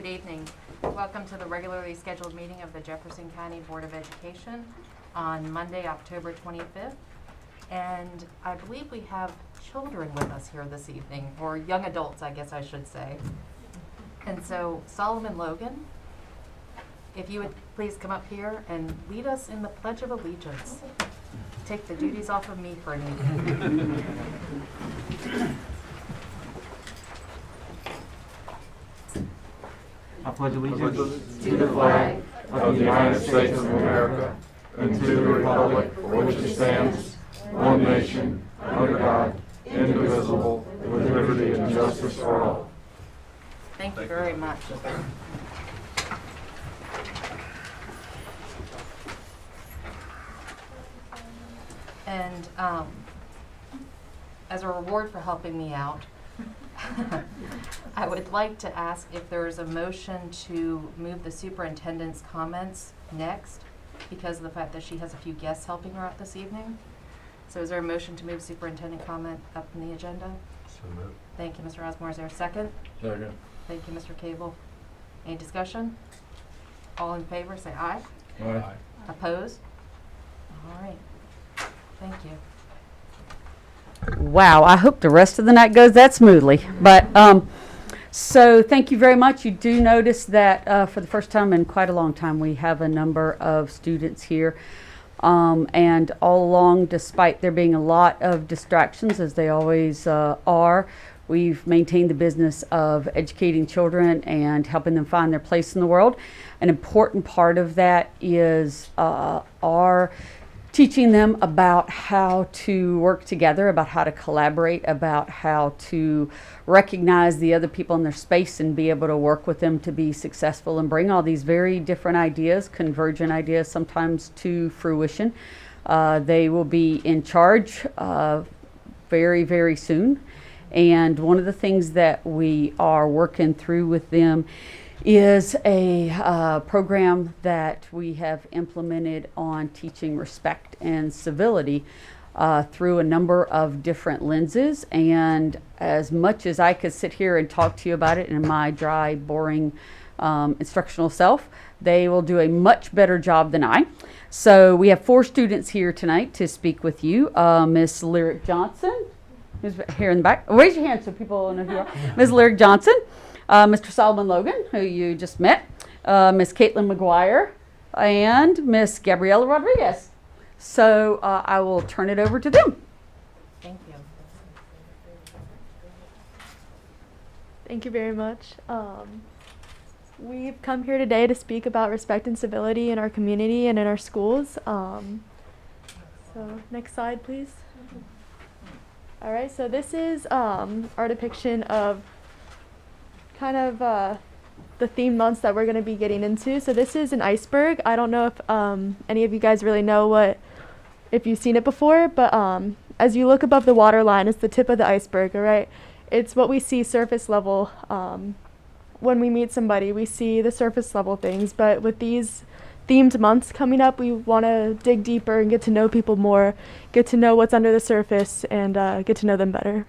Good evening. Welcome to the regularly scheduled meeting of the Jefferson County Board of Education on Monday, October 25th. And I believe we have children with us here this evening, or young adults, I guess I should say. And so Solomon Logan, if you would please come up here and lead us in the Pledge of Allegiance. Take the duties off of me for an evening. I pledge allegiance to the flag of the United States of America and to the republic for which it stands, one nation, under God, indivisible, with liberty and justice for all. Thank you very much. And as a reward for helping me out, I would like to ask if there is a motion to move the superintendent's comments next because of the fact that she has a few guests helping her out this evening. So is there a motion to move superintendent comment up in the agenda? So moved. Thank you, Mr. Osmore. Is there a second? Second. Thank you, Mr. Cable. Any discussion? All in favor, say aye. Aye. Opposed? All right. Thank you. Wow, I hope the rest of the night goes that smoothly. But so thank you very much. You do notice that for the first time in quite a long time, we have a number of students here. And all along, despite there being a lot of distractions, as they always are, we've maintained the business of educating children and helping them find their place in the world. An important part of that is our teaching them about how to work together, about how to collaborate, about how to recognize the other people in their space and be able to work with them to be successful and bring all these very different ideas, convergent ideas sometimes to fruition. They will be in charge very, very soon. And one of the things that we are working through with them is a program that we have implemented on teaching respect and civility through a number of different lenses. And as much as I could sit here and talk to you about it in my dry, boring instructional self, they will do a much better job than I. So we have 4 students here tonight to speak with you. Miss Lyric Johnson, who's here in the back. Raise your hand so people know who you are. Ms. Lyric Johnson. Mr. Solomon Logan, who you just met, Miss Caitlin McGuire, and Miss Gabriela Rodriguez. So I will turn it over to them. Thank you. Thank you very much. We've come here today to speak about respect and civility in our community and in our schools. So next slide, please. All right, so this is our depiction of kind of the theme months that we're going to be getting into. So this is an iceberg. I don't know if any of you guys really know if you've seen it before, but as you look above the water line, it's the tip of the iceberg, all right? It's what we see surface level. When we meet somebody, we see the surface level things, but with these themed months coming up, we want to dig deeper and get to know people more, get to know what's under the surface, and get to know them better.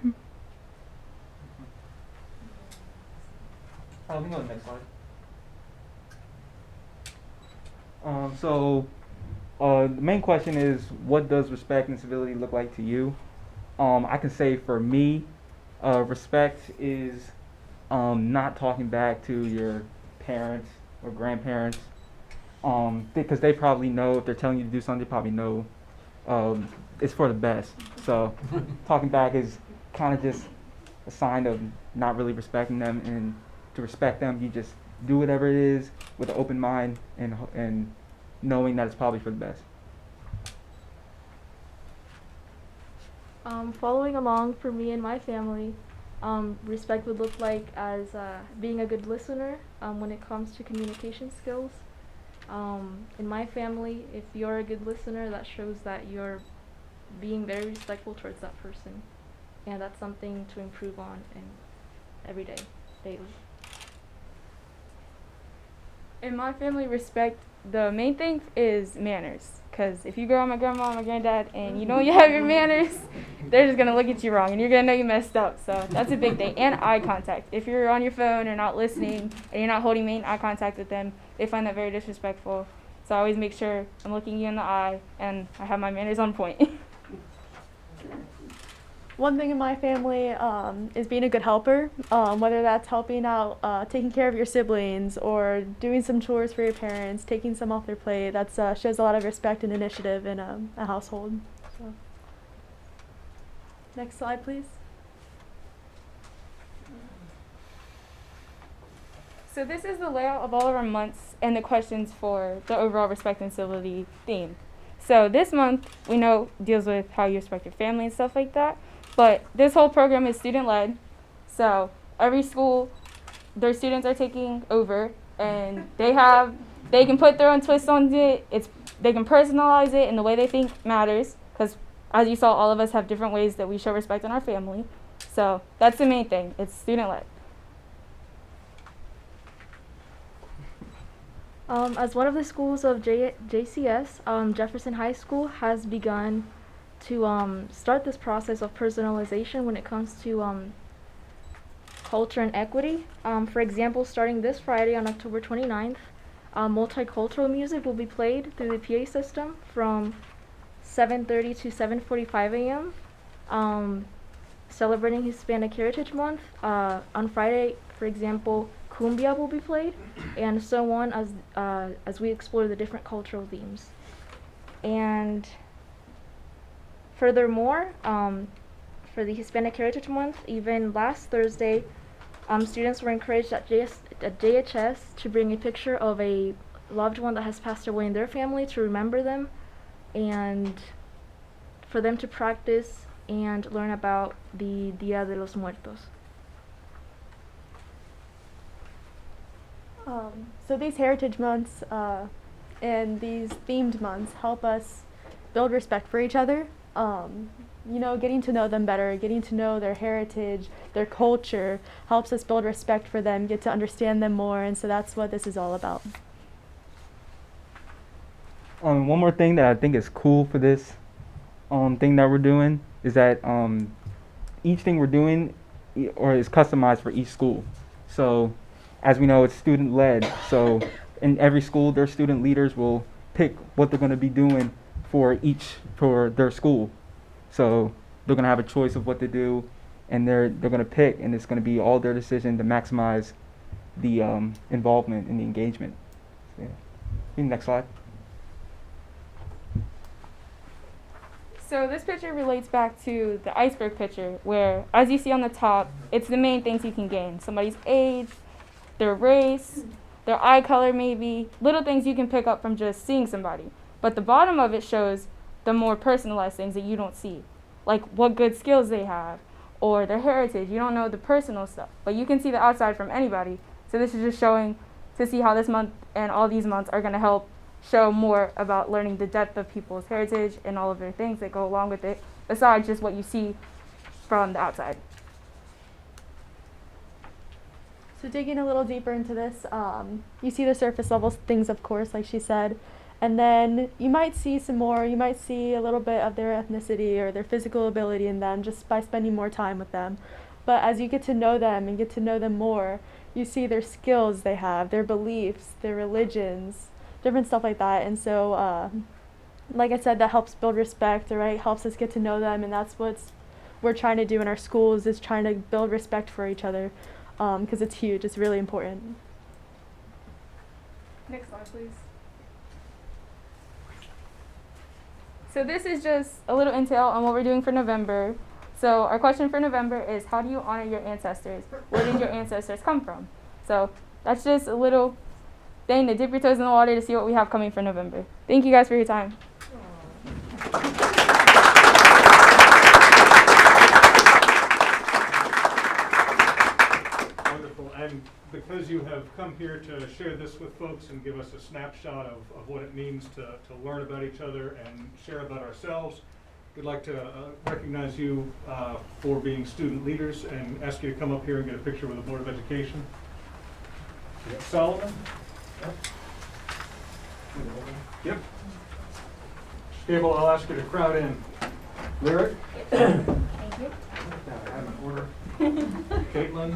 We can go to the next slide. The main question is, what does respect and civility look like to you? I can say for me, respect is not talking back to your parents or grandparents, because they probably know if they're telling you to do something, they probably know it's for the best. So talking back is kind of just a sign of not really respecting them, and to respect them, you just do whatever it is with an open mind and knowing that it's probably for the best. Following along for me and my family, respect would look like as being a good listener when it comes to communication skills. In my family, if you're a good listener, that shows that you're being very respectful towards that person. And that's something to improve on in every day, daily. In my family, respect, the main thing is manners. Because if you grow up my grandma and my granddad and you don't have your manners, they're just going to look at you wrong and you're going to know you messed up. So that's a big thing. And eye contact. If you're on your phone or not listening and you're not holding main eye contact with them, they find that very disrespectful. So I always make sure I'm looking you in the eye and I have my manners on point. One thing in my family is being a good helper, whether that's helping out, taking care of your siblings, or doing some chores for your parents, taking some off their plate. That shows a lot of respect and initiative in a household. So. Next slide, please. So this is the layout of all of our months and the questions for the overall respect and civility theme. So this month, we know deals with how you respect your family and stuff like that. But this whole program is student-led, so every school, their students are taking over, and they can put their own twist on it. They can personalize it in the way they think matters, because as you saw, all of us have different ways that we show respect in our family. So that's the main thing. It's student-led. As one of the schools of JCS, Jefferson High School has begun to start this process of personalization when it comes to culture and equity. For example, starting this Friday on October 29th, multicultural music will be played through the PA system from 7:30 to 7:45 a.m. Celebrating Hispanic Heritage Month. On Friday, for example, cumbia will be played, and so on as we explore the different cultural themes. And furthermore, for the Hispanic Heritage Month, even last Thursday, students were encouraged at JHS to bring a picture of a loved one that has passed away in their family to remember them, and for them to practice and learn about the Dia de los Muertos. So these heritage months and these themed months help us build respect for each other. Getting to know them better, getting to know their heritage, their culture, helps us build respect for them, get to understand them more, and so that's what this is all about. One more thing that I think is cool for this thing that we're doing is that each thing we're doing is customized for each school. So as we know, it's student-led, so in every school, their student leaders will pick what they're going to be doing for their school. So they're going to have a choice of what to do, and they're going to pick, and it's going to be all their decision to maximize the involvement and the engagement. So, yeah. Next slide. So this picture relates back to the iceberg picture, where, as you see on the top, it's the main things you can gain. Somebody's age, their race, their eye color maybe, little things you can pick up from just seeing somebody. But the bottom of it shows the more personalized things that you don't see, like what good skills they have, or their heritage. You don't know the personal stuff, but you can see the outside from anybody. So this is just showing to see how this month and all these months are going to help show more about learning the depth of people's heritage and all of their things that go along with it, besides just what you see from the outside. So digging a little deeper into this, you see the surface level things, of course, like she said, and then you might see some more. You might see a little bit of their ethnicity or their physical ability in them just by spending more time with them. But as you get to know them and get to know them more, you see their skills they have, their beliefs, their religions, different stuff like that. And so, like I said, that helps build respect, right? Helps us get to know them, and that's what we're trying to do in our schools, is trying to build respect for each other, because it's huge. It's really important. Next slide, please. So this is just a little intel on what we're doing for November. So our question for November is, how do you honor your ancestors? Where did your ancestors come from? So that's just a little thing to dip your toes in the water to see what we have coming for November. Thank you guys for your time. Wonderful. And because you have come here to share this with folks and give us a snapshot of what it means to learn about each other and share about ourselves, we'd like to recognize you for being student leaders and ask you to come up here and get a picture with the Board of Education. Solomon, Yep. Gable, I'll ask you to crowd in. Lyric? Thank you. Out of order. Caitlin?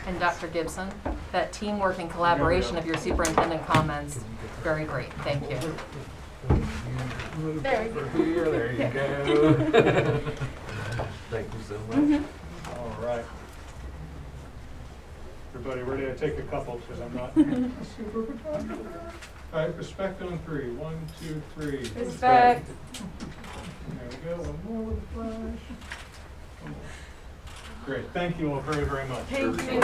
And Dr. Gibson, that teamwork and collaboration of your superintendent comments, very great. Thank you. There you go. Thank you so much. All right. Everybody ready to take a couple because I'm not super photographer. All right, respect on three. 1, 2, 3. Respect. There we go. One more with the flash. One more. Great. Thank you all very, very much. Thank you.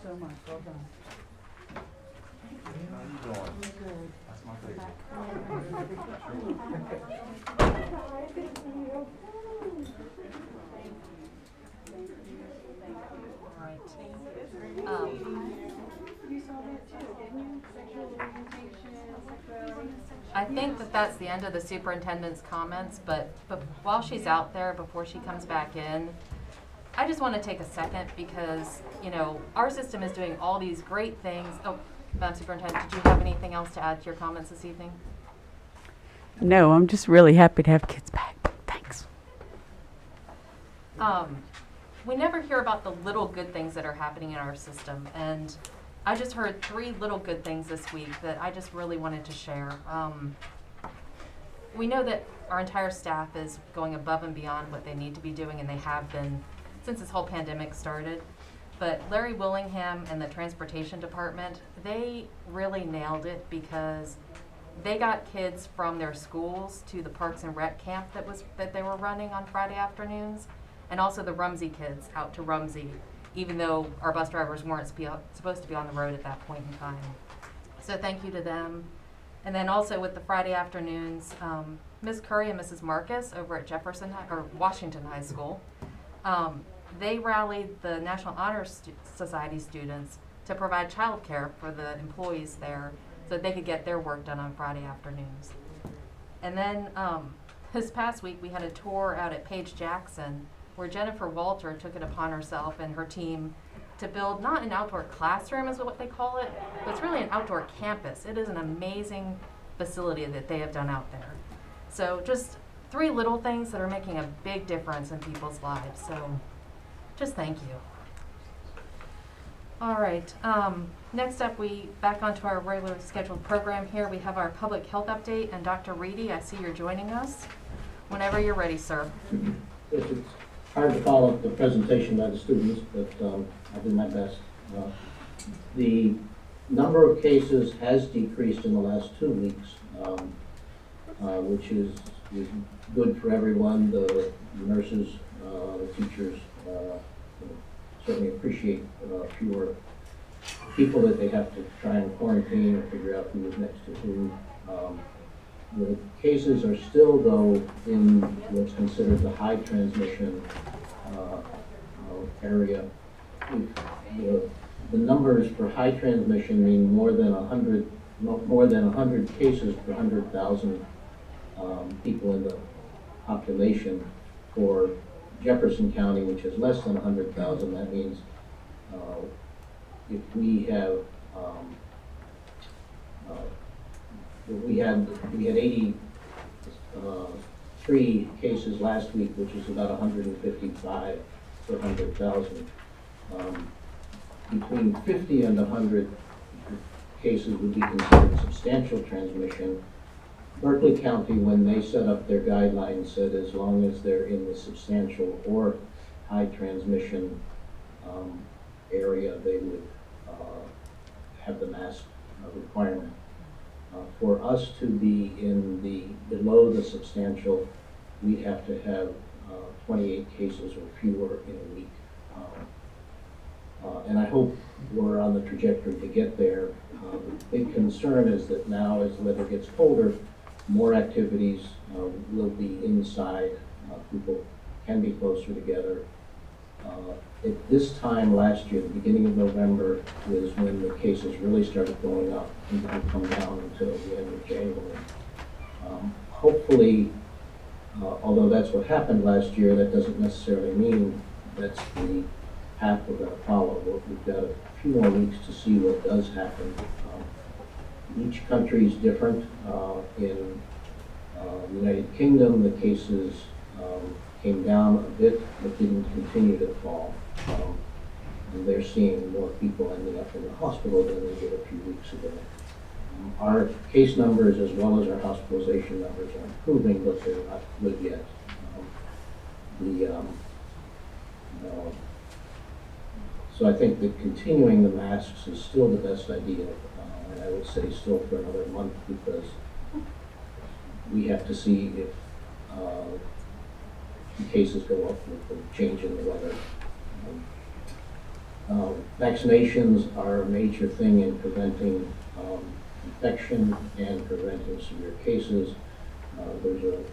So much, well done. That's my favorite. I think that that's the end of the superintendent's comments, but while she's out there, before she comes back in, I just want to take a second because, you know, our system is doing all these great things. Oh, Madam Superintendent, did you have anything else to add to your comments this evening? No, I'm just really happy to have kids back. Thanks. We never hear about the little good things that are happening in our system, and I just heard 3 little good things this week that I just really wanted to share. We know that our entire staff is going above and beyond what they need to be doing, and they have been since this whole pandemic started. But Larry Willingham and the transportation department, they really nailed it because they got kids from their schools to the Parks and Rec camp that they were running on Friday afternoons, and also the Rumsey kids out to Rumsey, even though our bus drivers weren't supposed to be on the road at that point in time. So thank you to them. And then also with the Friday afternoons, Ms. Curry and Mrs. Marcus over at Jefferson or Washington High School, they rallied the National Honor Society students to provide childcare for the employees there so that they could get their work done on Friday afternoons. And then this past week we had a tour out at Page Jackson where Jennifer Walter took it upon herself and her team to build not an outdoor classroom is what they call it, but it's really an outdoor campus. It is an amazing facility that they have done out there. So just 3 little things that are making a big difference in people's lives. So just thank you. All right, next up we back onto our regular scheduled program here. We have our public health update, and Dr. Reedy, I see you're joining us. Whenever you're ready, sir. It's hard to follow the presentation by the students, but I'll do my best. The number of cases has decreased in the last 2 weeks, which is good for everyone. The nurses, the teachers certainly appreciate fewer people that they have to try and quarantine or figure out who is next to who. The cases are still, though, in what's considered the high transmission area. The numbers for high transmission mean more than 100 cases per 100,000 people in the population. For Jefferson County, which is less than 100,000, that means if we have we had 83 cases last week, which is about 155 per 100,000. Between 50 and 100 cases would be considered substantial transmission. Berkeley County, when they set up their guidelines, said as long as they're in the substantial or high transmission area, they would have the mask requirement. For us to be in the below the substantial, we'd have to have 28 cases or fewer in a week. And I hope we're on the trajectory to get there. The big concern is that now as the weather gets colder, more activities will be inside. People can be closer together. At this time last year, the beginning of November, was when the cases really started going up and didn't come down until the end of January. Hopefully, although that's what happened last year, that doesn't necessarily mean that's the path we're going to follow. We've got a few more weeks to see what does happen. Each country is different. In the United Kingdom, the cases came down a bit, but didn't continue to fall. And they're seeing more people ending up in the hospital than they did a few weeks ago. Our case numbers, as well as our hospitalization numbers, are improving, but they're not good yet. So I think that continuing the masks is still the best idea, and I would say still for another month, because we have to see if the cases go up with the change in the weather. Vaccinations are a major thing in preventing infection and preventing severe cases. There's an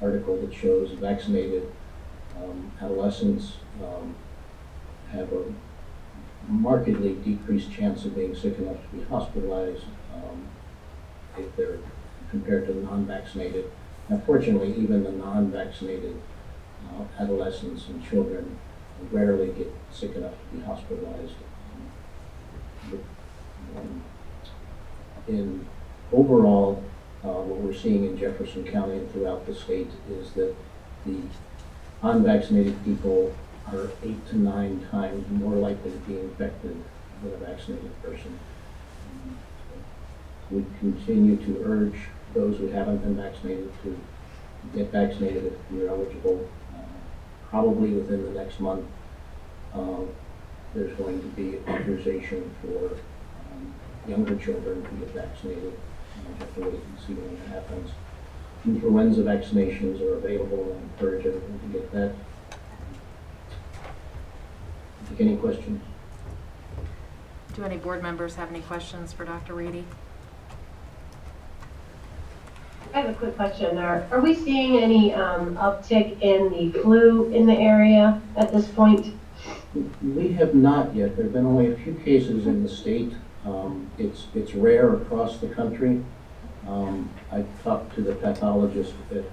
article that shows vaccinated adolescents have a markedly decreased chance of being sick enough to be hospitalized if they're compared to the non-vaccinated. Now, even the non-vaccinated adolescents and children rarely get sick enough to be hospitalized. In overall, what we're seeing in Jefferson County and throughout the state is that the unvaccinated people are 8 to 9 times more likely to be infected than a vaccinated person. We continue to urge those who haven't been vaccinated to get vaccinated if you're eligible. Probably within the next month, there's going to be authorization for younger children to get vaccinated. We have to wait and see when that happens. Influenza vaccinations are available, and I encourage everyone to get that. Any questions? Do any board members have any questions for Dr. Reedy? I have a quick question. Are we seeing any uptick in the flu in the area at this point? We have not yet. There have been only a few cases in the state. It's rare across the country. I talked to the pathologist at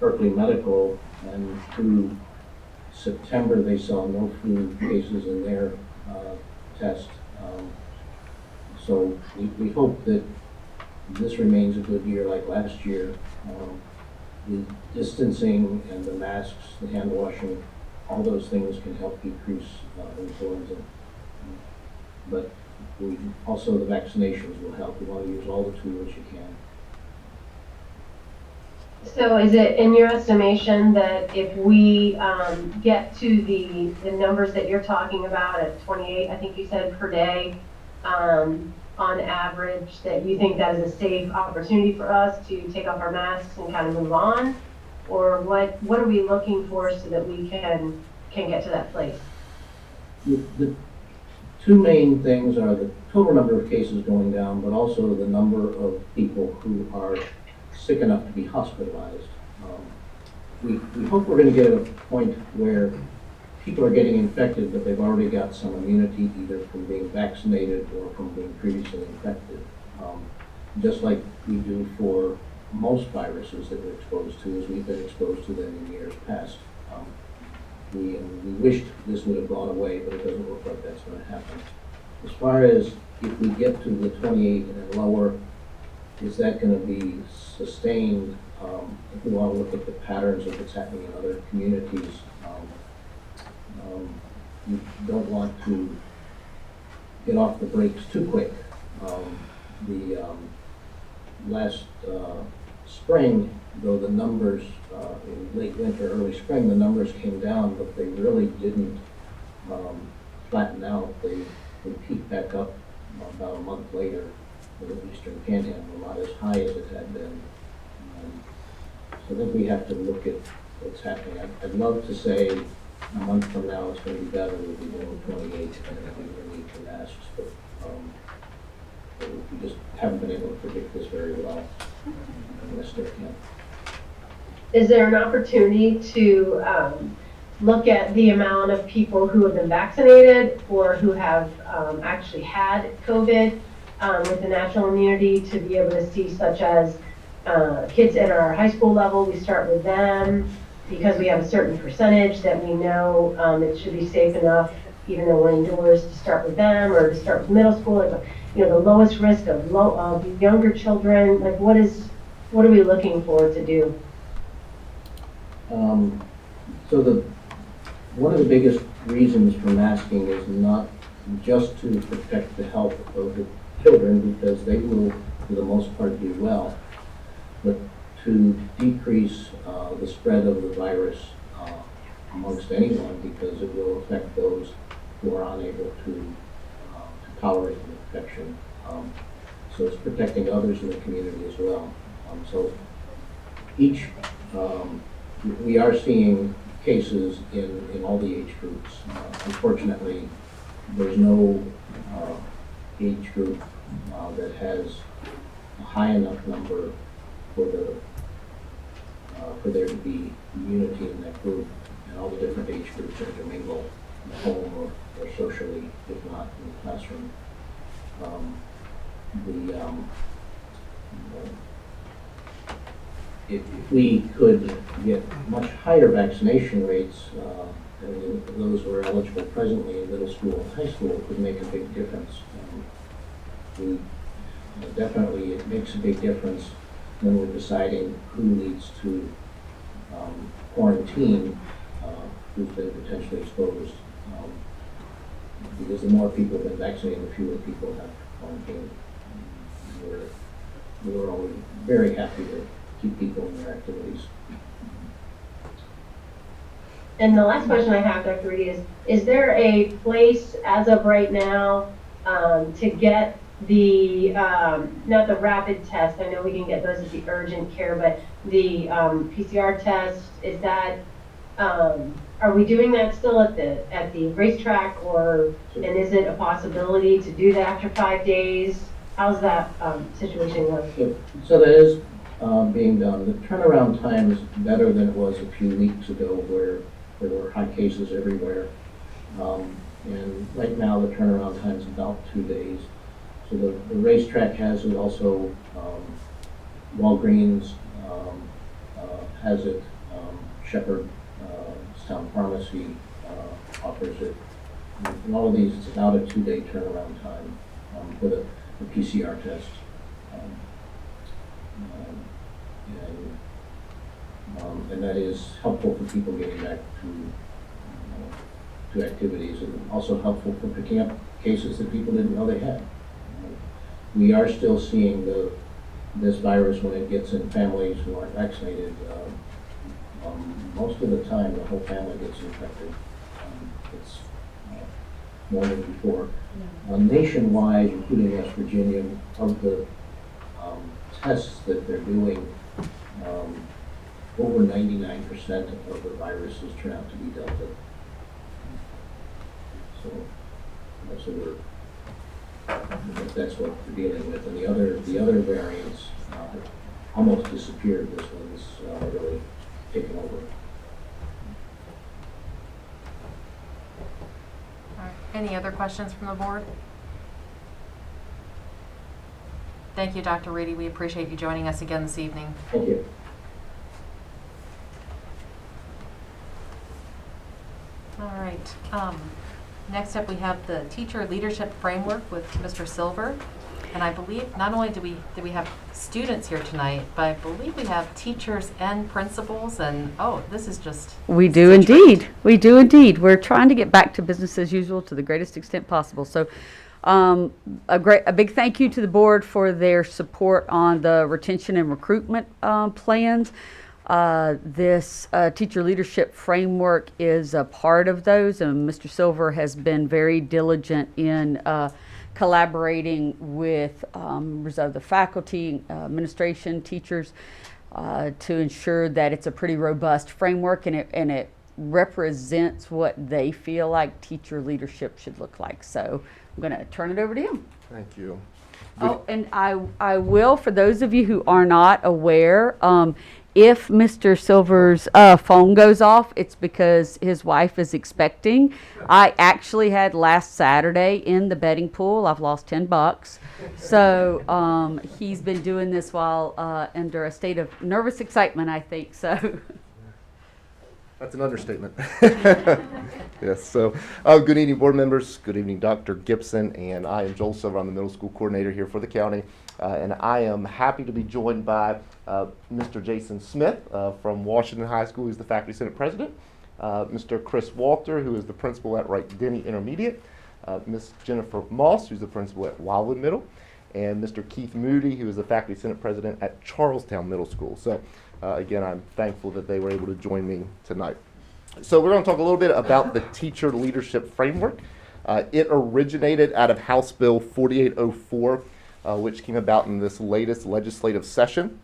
Berkeley Medical, and through September they saw no flu cases in their test. So we hope that this remains a good year like last year. The distancing and the masks, the hand washing, all those things can help decrease influenza. But also the vaccinations will help. We want to use all the tools you can. So is it in your estimation that if we get to the numbers that you're talking about at 28, I think you said per day, on average, that you think that is a safe opportunity for us to take off our masks and kind of move on? Or what are we looking for so that we can get to that place? The two main things are the total number of cases going down, but also the number of people who are sick enough to be hospitalized. We hope we're going to get at a point where people are getting infected, but they've already got some immunity, either from being vaccinated or from being previously infected. Just like we do for most viruses that we're exposed to, as we've been exposed to them in years past. We wished this would have gone away, but it doesn't look like that's going to happen. As far as if we get to the 28 and lower, is that going to be sustained? If we want to look at the patterns of what's happening in other communities, you don't want to get off the brakes too quick. Last spring, though the numbers in late winter, early spring, the numbers came down, but they really didn't flatten out. They peaked back up about a month later in the Eastern Panhandle, not as high as it had been. So I think we have to look at what's happening. I'd love to say a month from now it's going to be better. We'll be doing 28 and we need to masks, but we just haven't been able to predict this very well. I still can't. Is there an opportunity to look at the amount of people who have been vaccinated or who have actually had COVID with the natural immunity, to be able to see, such as kids in our high school level, we start with them because we have a certain percentage that we know it should be safe enough, even though we're indoors, to start with them, or to start with middle school, like, you know, the lowest risk of younger children. Like, what are we looking for to do? So one of the biggest reasons for masking is not just to protect the health of the children, because they will, for the most part, do well, but to decrease the spread of the virus amongst anyone, because it will affect those who are unable to tolerate the infection. So it's protecting others in the community as well. So we are seeing cases in all the age groups. Unfortunately, there's no age group that has a high enough number for there to be immunity in that group, and all the different age groups intermingle in the home or socially, if not in the classroom. If we could get much higher vaccination rates, and those who are eligible presently in middle school and high school, could make a big difference. Definitely, it makes a big difference when we're deciding who needs to quarantine, who's been potentially exposed. Because the more people have been vaccinated, the fewer people have quarantined. We're always very happy to keep people in their activities. And the last question I have, Dr. Reedy, is there a place as of right now to get the, not the rapid test, I know we can get those at the urgent care, but the PCR test, is that, are we doing that still at the racetrack, and is it a possibility to do that after 5 days? How's that situation look? So that is being done. The turnaround time is better than it was a few weeks ago, where there were high cases everywhere. And right now the turnaround time is about 2 days. So the racetrack has it also. Walgreens has it. Shepherd Town Pharmacy offers it. And all of these, it's about a 2-day turnaround time for the PCR test. And that is helpful for people getting back to activities, and also helpful for picking up cases that people didn't know they had. We are still seeing this virus when it gets in families who aren't vaccinated. Most of the time, the whole family gets infected. It's more than before. Nationwide, including West Virginia, of the tests that they're doing, over 99% of the viruses turn out to be Delta. So that's what we're dealing with. And the other variants almost disappeared. This one's really taken over. All right. Any other questions from the board? Thank you, Dr. Reedy. We appreciate you joining us again this evening. Thank you. All right. Next up, we have the Teacher Leadership Framework with Mr. Silver. And I believe not only do we have students here tonight, but I believe we have teachers and principals. And this is just We do indeed. We do indeed. We're trying to get back to business as usual to the greatest extent possible. So a big thank you to the board for their support on the retention and recruitment plans. This teacher leadership framework is a part of those, and Mr. Silver has been very diligent in collaborating with the faculty, administration, teachers, to ensure that it's a pretty robust framework, and it represents what they feel like teacher leadership should look like. So I'm going to turn it over to him. Thank you. Oh, and I will, for those of you who are not aware, If Mr. Silver's phone goes off, it's because his wife is expecting. I actually had last Saturday in the betting pool. I've lost $10. So he's been doing this while under a state of nervous excitement, I think. So. That's an understatement. Yes, so good evening, board members. Good evening, Dr. Gibson. And I am Joel Silver. I'm the middle school coordinator here for the county. And I am happy to be joined by Mr. Jason Smith from Washington High School. He's the faculty senate president. Mr. Chris Walter, who is the principal at Wright Denny Intermediate. Ms. Jennifer Moss, who's the principal at Wildwood Middle. And Mr. Keith Moody, who is the faculty senate president at Charlestown Middle School. So again, I'm thankful that they were able to join me tonight. So we're going to talk a little bit about the teacher leadership framework. It originated out of House Bill 4804, which came about in this latest legislative session.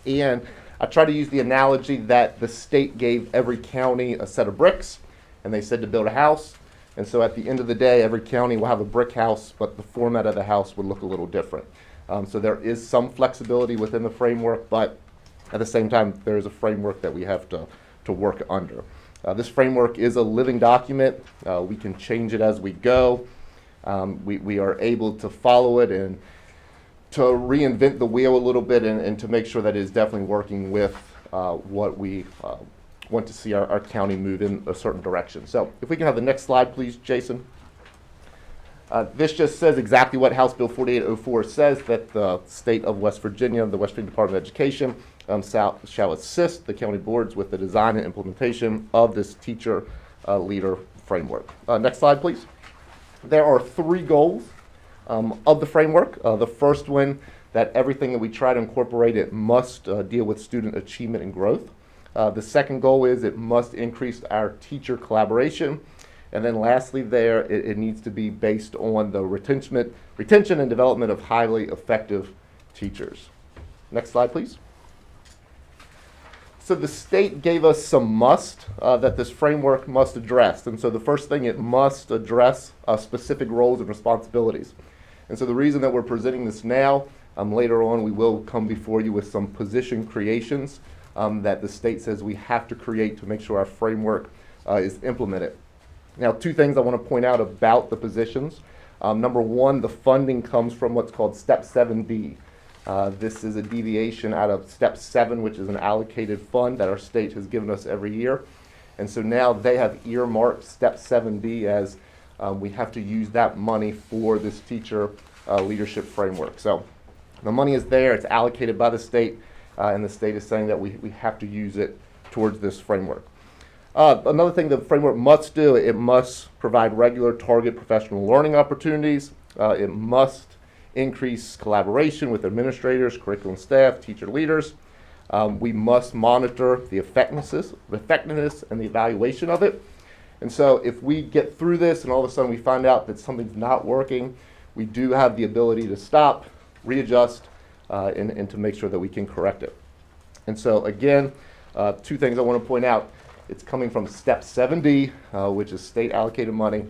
And I try to use the analogy that the state gave every county a set of bricks, and they said to build a house. And so at the end of the day, every county will have a brick house, but the format of the house would look a little different. So there is some flexibility within the framework, but at the same time, there is a framework that we have to work under. This framework is a living document. We can change it as we go. We are able to follow it and to reinvent the wheel a little bit and to make sure that it is definitely working with what we want to see our county move in a certain direction. So if we can have the next slide, please, Jason. This just says exactly what House Bill 4804 says, that the state of West Virginia, the West Virginia Department of Education, shall assist the county boards with the design and implementation of this teacher leader framework. Next slide, please. There are 3 goals of the framework. The first one, that everything that we try to incorporate, it must deal with student achievement and growth. The second goal is it must increase our teacher collaboration. And then lastly there, it needs to be based on the retention and development of highly effective teachers. Next slide, please. So the state gave us some must that this framework must address. And so the first thing, it must address specific roles and responsibilities. And so the reason that we're presenting this now, later on we will come before you with some position creations that the state says we have to create to make sure our framework is implemented. Now, 2 things I want to point out about the positions. Number 1, the funding comes from what's called Step 7D. This is a deviation out of Step 7, which is an allocated fund that our state has given us every year. And so now they have earmarked Step 7D as we have to use that money for this teacher leadership framework. So the money is there, it's allocated by the state, and the state is saying that we have to use it towards this framework. Another thing the framework must do, it must provide regular target professional learning opportunities. It must increase collaboration with administrators, curriculum staff, teacher leaders. We must monitor the effectiveness and the evaluation of it. And so if we get through this and all of a sudden we find out that something's not working, we do have the ability to stop, readjust, and to make sure that we can correct it. And so again, 2 things I want to point out. It's coming from Step 7D, which is state allocated money,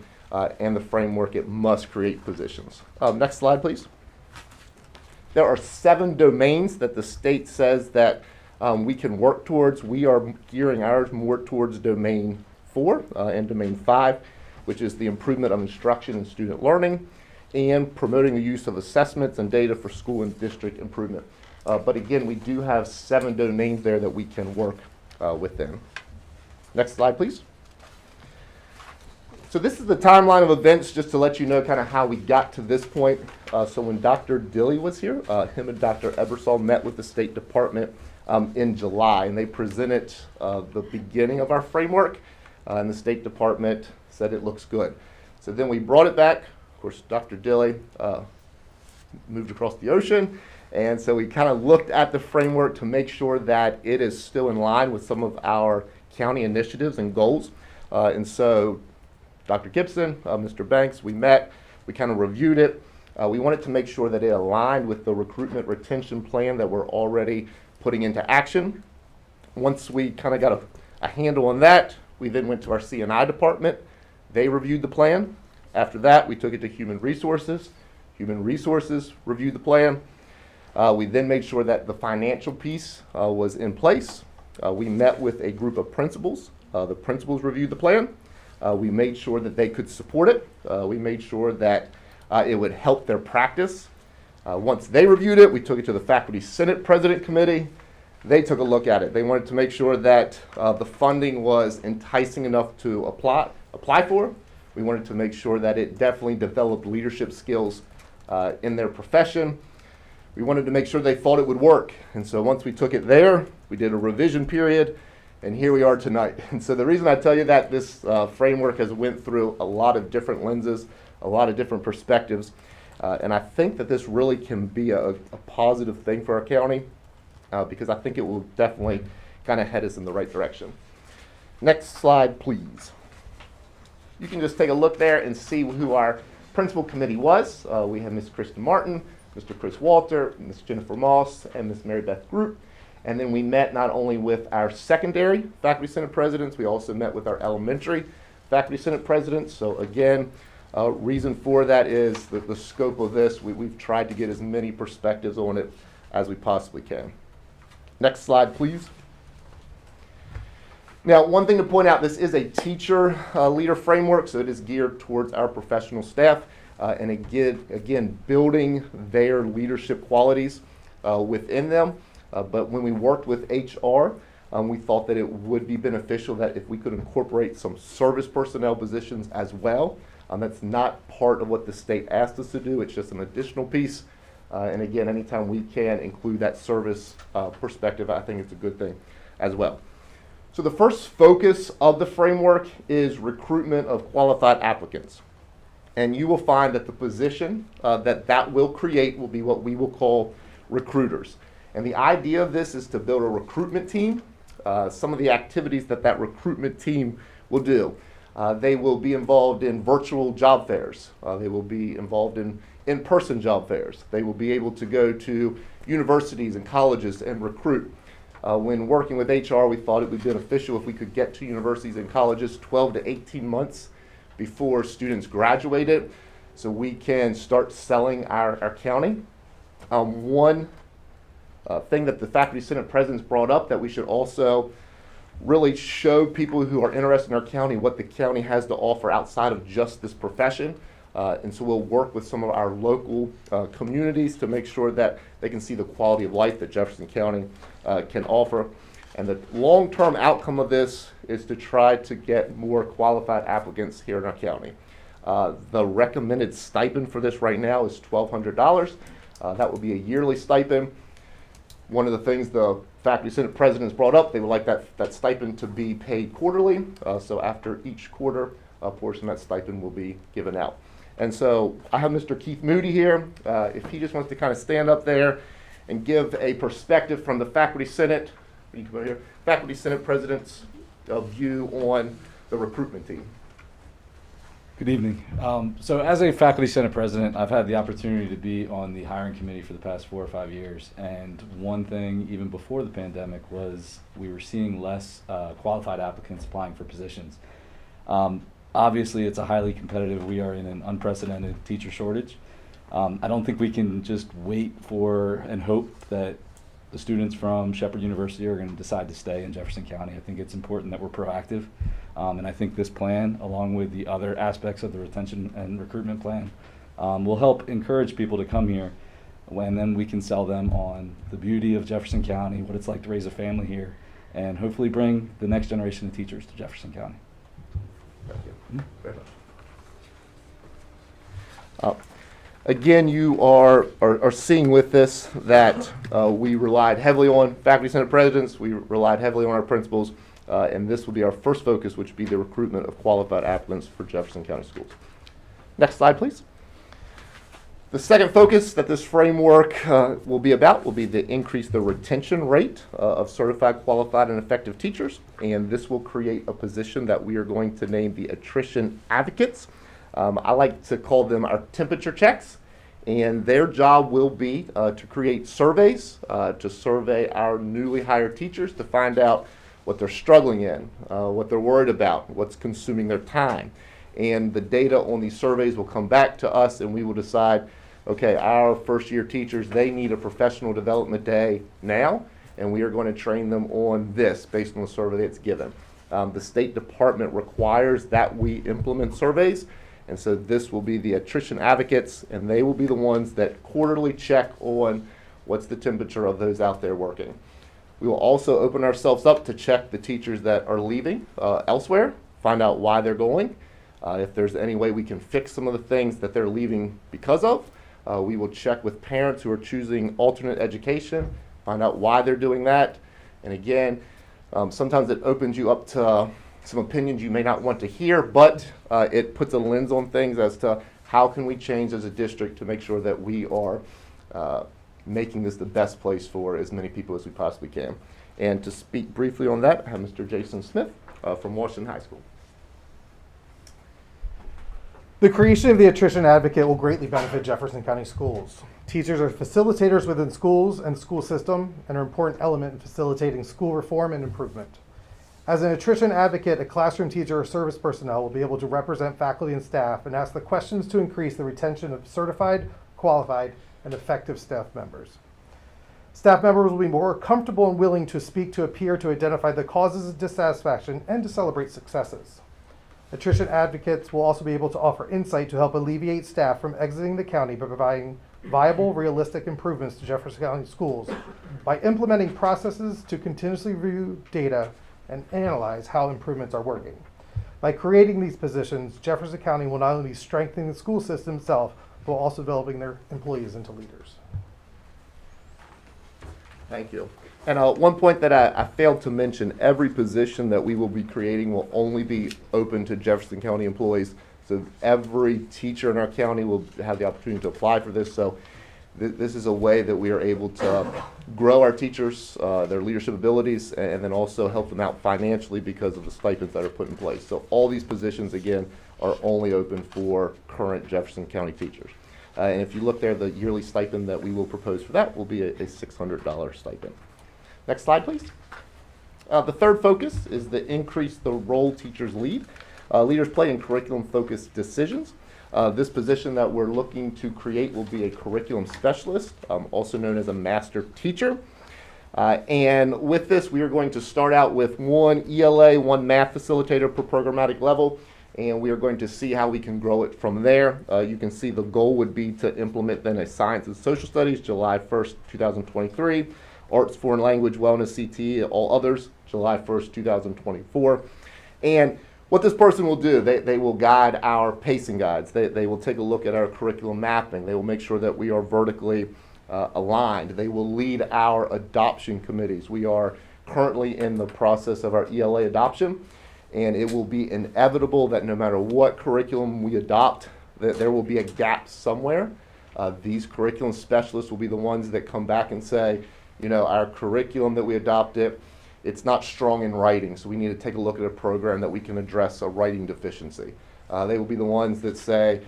and the framework, it must create positions. Next slide, please. There are 7 domains that the state says that we can work towards. We are gearing ours more towards domain 4 and domain 5, which is the improvement of instruction and student learning and promoting the use of assessments and data for school and district improvement. But again, we do have 7 domains there that we can work within. Next slide, please. So this is the timeline of events, just to let you know kind of how we got to this point. So when Dr. Dilley was here, him and Dr. Ebersol met with the State Department in July, and they presented the beginning of our framework, and the State Department said it looks good. So then we brought it back. Of course, Dr. Dilley moved across the ocean, and so we kind of looked at the framework to make sure that it is still in line with some of our county initiatives and goals. And so Dr. Gibson, Mr. Banks, we met, we kind of reviewed it. We wanted to make sure that it aligned with the recruitment retention plan that we're already putting into action. Once we kind of got a handle on that, we then went to our C&I department. They reviewed the plan. After that, we took it to Human Resources. Human Resources reviewed the plan. We then made sure that the financial piece was in place. We met with a group of principals. The principals reviewed the plan. We made sure that they could support it. We made sure that it would help their practice. Once they reviewed it, we took it to the Faculty Senate President Committee. They took a look at it. They wanted to make sure that the funding was enticing enough to apply for. We wanted to make sure that it definitely developed leadership skills in their profession. We wanted to make sure they thought it would work. And so once we took it there, we did a revision period, and here we are tonight. And so the reason I tell you that this framework has went through a lot of different lenses, a lot of different perspectives, and I think that this really can be a positive thing for our county because I think it will definitely kind of head us in the right direction. Next slide, please. You can just take a look there and see who our principal committee was. We have Ms. Kristen Martin, Mr. Chris Walter, Ms. Jennifer Moss, and Ms. Mary Beth Group. And then we met not only with our secondary Faculty Senate presidents, we also met with our elementary Faculty Senate presidents. So again, reason for that is the scope of this. We've tried to get as many perspectives on it as we possibly can. Next slide, please. Now, one thing to point out, this is a teacher leader framework, so it is geared towards our professional staff. And again, building their leadership qualities within them. But when we worked with HR, we thought that it would be beneficial that if we could incorporate some service personnel positions as well. That's not part of what the state asked us to do. It's just an additional piece. And again, anytime we can include that service perspective, I think it's a good thing as well. So the first focus of the framework is recruitment of qualified applicants. And you will find that the position that will create will be what we will call recruiters. And the idea of this is to build a recruitment team. Some of the activities that recruitment team will do. They will be involved in virtual job fairs. They will be involved in in-person job fairs. They will be able to go to universities and colleges and recruit. When working with HR, we thought it would be beneficial if we could get to universities and colleges 12 to 18 months before students graduated, so we can start selling our county. One thing that the Faculty Senate presidents brought up that we should also really show people who are interested in our county what the county has to offer outside of just this profession. And so we'll work with some of our local communities to make sure that they can see the quality of life that Jefferson County can offer. And the long-term outcome of this is to try to get more qualified applicants here in our county. The recommended stipend for this right now is $1,200. That would be a yearly stipend. One of the things the Faculty Senate presidents brought up, they would like that stipend to be paid quarterly. So after each quarter, a portion of that stipend will be given out. And so I have Mr. Keith Moody here. If he just wants to kind of stand up there and give a perspective from the Faculty Senate, you can go here, Faculty Senate President's view on the recruitment team. Good evening. So as a Faculty Senate President, I've had the opportunity to be on the hiring committee for the past 4 or 5 years. And one thing, even before the pandemic, was we were seeing less qualified applicants applying for positions. Obviously, it's a highly competitive, we are in an unprecedented teacher shortage. I don't think we can just wait for and hope that the students from Shepherd University are going to decide to stay in Jefferson County. I think it's important that we're proactive. And I think this plan, along with the other aspects of the retention and recruitment plan, will help encourage people to come here, and then we can sell them on the beauty of Jefferson County, what it's like to raise a family here, and hopefully bring the next generation of teachers to Jefferson County. Thank you very much. Again, you are seeing with this that we relied heavily on Faculty Senate presidents, we relied heavily on our principals, and this will be our first focus, which will be the recruitment of qualified applicants for Jefferson County schools. Next slide, please. The second focus that this framework will be to increase the retention rate of certified, qualified, and effective teachers, and this will create a position that we are going to name the attrition advocates. I like to call them our temperature checks, and their job will be to create surveys, to survey our newly hired teachers to find out what they're struggling in, what they're worried about, what's consuming their time. And the data on these surveys will come back to us, and we will decide, okay, our first year teachers, they need a professional development day now, and we are going to train them on this based on the survey that's given. The State Department requires that we implement surveys, and so this will be the attrition advocates, and they will be the ones that quarterly check on what's the temperature of those out there working. We will also open ourselves up to check the teachers that are leaving elsewhere, find out why they're going. If there's any way we can fix some of the things that they're leaving because of, we will check with parents who are choosing alternate education, find out why they're doing that. And again, sometimes it opens you up to some opinions you may not want to hear, but it puts a lens on things as to how can we change as a district to make sure that we are making this the best place for as many people as we possibly can. And to speak briefly on that, I have Mr. Jason Smith from Washington High School. The creation of the Attrition Advocate will greatly benefit Jefferson County Schools. Teachers are facilitators within schools and school system and are an important element in facilitating school reform and improvement. As an attrition advocate, a classroom teacher or service personnel will be able to represent faculty and staff and ask the questions to increase the retention of certified, qualified, and effective staff members. Staff members will be more comfortable and willing to speak to a peer to identify the causes of dissatisfaction and to celebrate successes. Attrition advocates will also be able to offer insight to help alleviate staff from exiting the county by providing viable, realistic improvements to Jefferson County schools by implementing processes to continuously review data and analyze how improvements are working. By creating these positions, Jefferson County will not only strengthen the school system itself, but also developing their employees into leaders. Thank you. And one point that I failed to mention, every position that we will be creating will only be open to Jefferson County employees. So every teacher in our county will have the opportunity to apply for this. So this is a way that we are able to grow our teachers, their leadership abilities, and then also help them out financially because of the stipends that are put in place. So all these positions, again, are only open for current Jefferson County teachers. And if you look there, the yearly stipend that we will propose for that will be a $600 stipend. Next slide, please. The third focus is the increase the role teachers lead. Leaders play in curriculum-focused decisions. This position that we're looking to create will be a curriculum specialist, also known as a master teacher. And with this, we are going to start out with one ELA, one math facilitator per programmatic level, and we are going to see how we can grow it from there. You can see the goal would be to implement then a science and social studies, July 1st, 2023. Arts, Foreign Language, Wellness, CTE, all others, July 1st, 2024. And what this person will do, they will guide our pacing guides. They will take a look at our curriculum mapping. They will make sure that we are vertically aligned. They will lead our adoption committees. We are currently in the process of our ELA adoption, and it will be inevitable that no matter what curriculum we adopt, that there will be a gap somewhere. These curriculum specialists will be the ones that come back and say, you know, our curriculum that we adopted, it's not strong in writing, so we need to take a look at a program that we can address a writing deficiency. They will be the ones that say,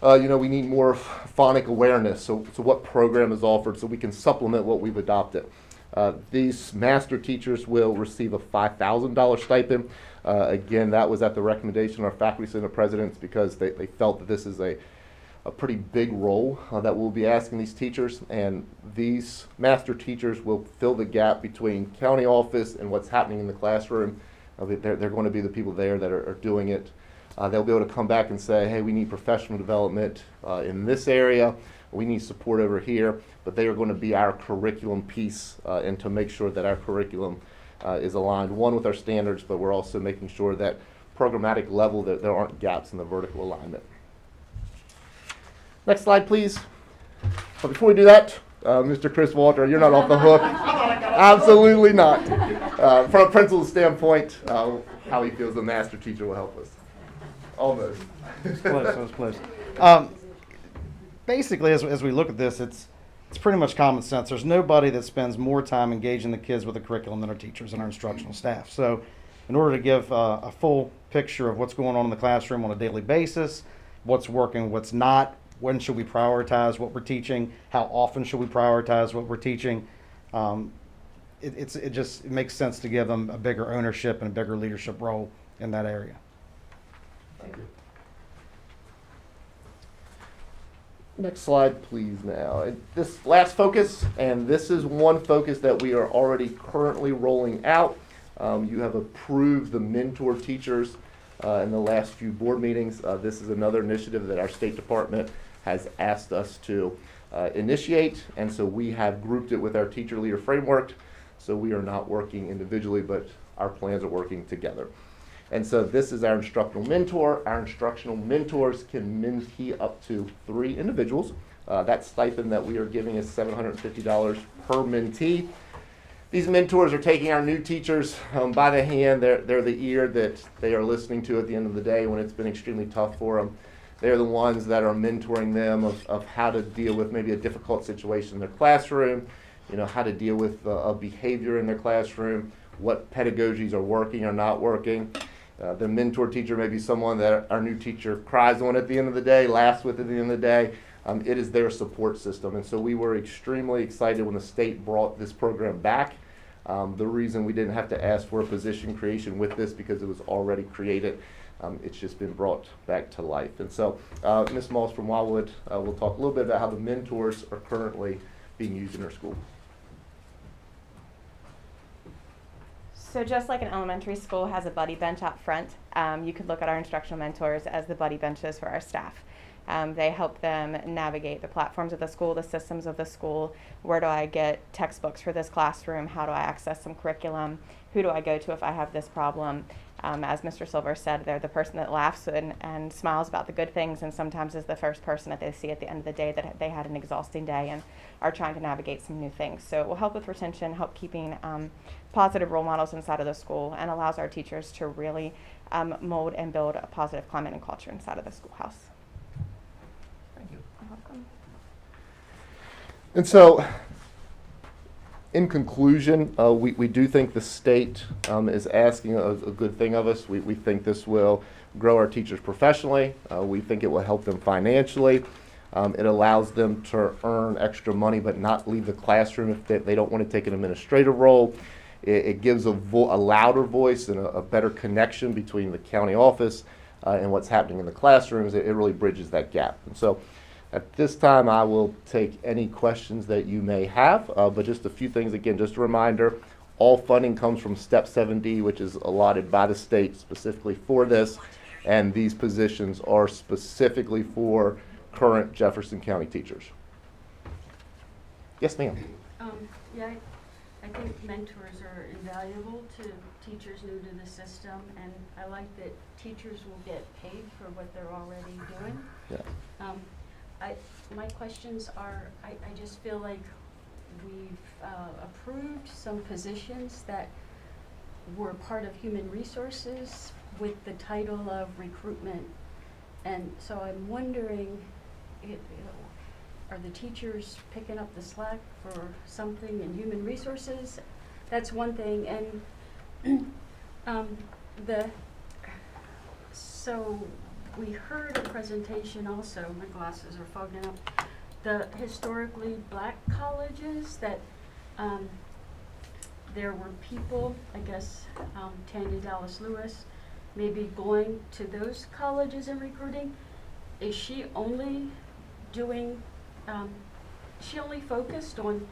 you know, we need more phonic awareness, so what program is offered so we can supplement what we've adopted. These master teachers will receive a $5,000 stipend. Again, that was at the recommendation of our faculty senate presidents because they felt that this is a pretty big role that we'll be asking these teachers, and these master teachers will fill the gap between county office and what's happening in the classroom. They're going to be the people there that are doing it. They'll be able to come back and say, hey, we need professional development in this area, we need support over here, but they are going to be our curriculum piece and to make sure that our curriculum is aligned, one, with our standards, but we're also making sure that programmatic level that there aren't gaps in the vertical alignment. Next slide, please. But before we do that, Mr. Chris Walter, you're not off the hook. Absolutely not. From a principal's standpoint, how he feels the master teacher will help us. Almost. That was close. Basically, as we look at this, it's pretty much common sense. There's nobody that spends more time engaging the kids with the curriculum than our teachers and our instructional staff. So in order to give a full picture of what's going on in the classroom on a daily basis, what's working, what's not, when should we prioritize what we're teaching, how often should we prioritize what we're teaching, it just makes sense to give them a bigger ownership and a bigger leadership role in that area. Thank you. Next slide, please now. This last focus, and this is one focus that we are already currently rolling out. You have approved the mentor teachers in the last few board meetings. This is another initiative that our State Department has asked us to initiate, and so we have grouped it with our teacher leader framework. So we are not working individually, but our plans are working together. And so this is our instructional mentor. Our instructional mentors can mentee up to 3 individuals. That stipend that we are giving is $750 per mentee. These mentors are taking our new teachers by the hand. They're the ear that they are listening to at the end of the day when it's been extremely tough for them. They're the ones that are mentoring them of how to deal with maybe a difficult situation in their classroom, how to deal with a behavior in their classroom, what pedagogies are working or not working. The mentor teacher may be someone that our new teacher cries on at the end of the day, laughs with at the end of the day. It is their support system. And so we were extremely excited when the state brought this program back. The reason we didn't have to ask for a position creation with this because it was already created. It's just been brought back to life. And so Ms. Moss from Wildwood will talk a little bit about how the mentors are currently being used in our school. So just like an elementary school has a buddy bench out front, you could look at our instructional mentors as the buddy benches for our staff. They help them navigate the platforms of the school, the systems of the school. Where do I get textbooks for this classroom? How do I access some curriculum? Who do I go to if I have this problem? As Mr. Silver said, they're the person that laughs and smiles about the good things, and sometimes is the first person that they see at the end of the day that they had an exhausting day and are trying to navigate some new things. So it will help with retention, help keeping positive role models inside of the school, and allows our teachers to really mold and build a positive climate and culture inside of the schoolhouse. Thank you. You're welcome. And so, in conclusion, we do think the state is asking a good thing of us. We think this will grow our teachers professionally. We think it will help them financially. It allows them to earn extra money but not leave the classroom if they don't want to take an administrative role. It gives a louder voice and a better connection between the county office and what's happening in the classrooms. It really bridges that gap. And so at this time, I will take any questions that you may have, but just a few things. Again, just a reminder, all funding comes from Step 7D, which is allotted by the state specifically for this, and these positions are specifically for current Jefferson County teachers. Yes, ma'am. Yeah, I think mentors are invaluable to teachers new to the system, and I like that teachers will get paid for what they're already doing. Yeah. My questions are, I just feel like we've approved some positions that were part of human resources with the title of recruitment, and so I'm wondering, are the teachers picking up the slack for something in human resources? That's one thing, and so we heard a presentation also, my glasses are fogging up, the historically black colleges that there were people, I guess Tanya Dallas Lewis, maybe going to those colleges and recruiting. Is she only doing, she only focused on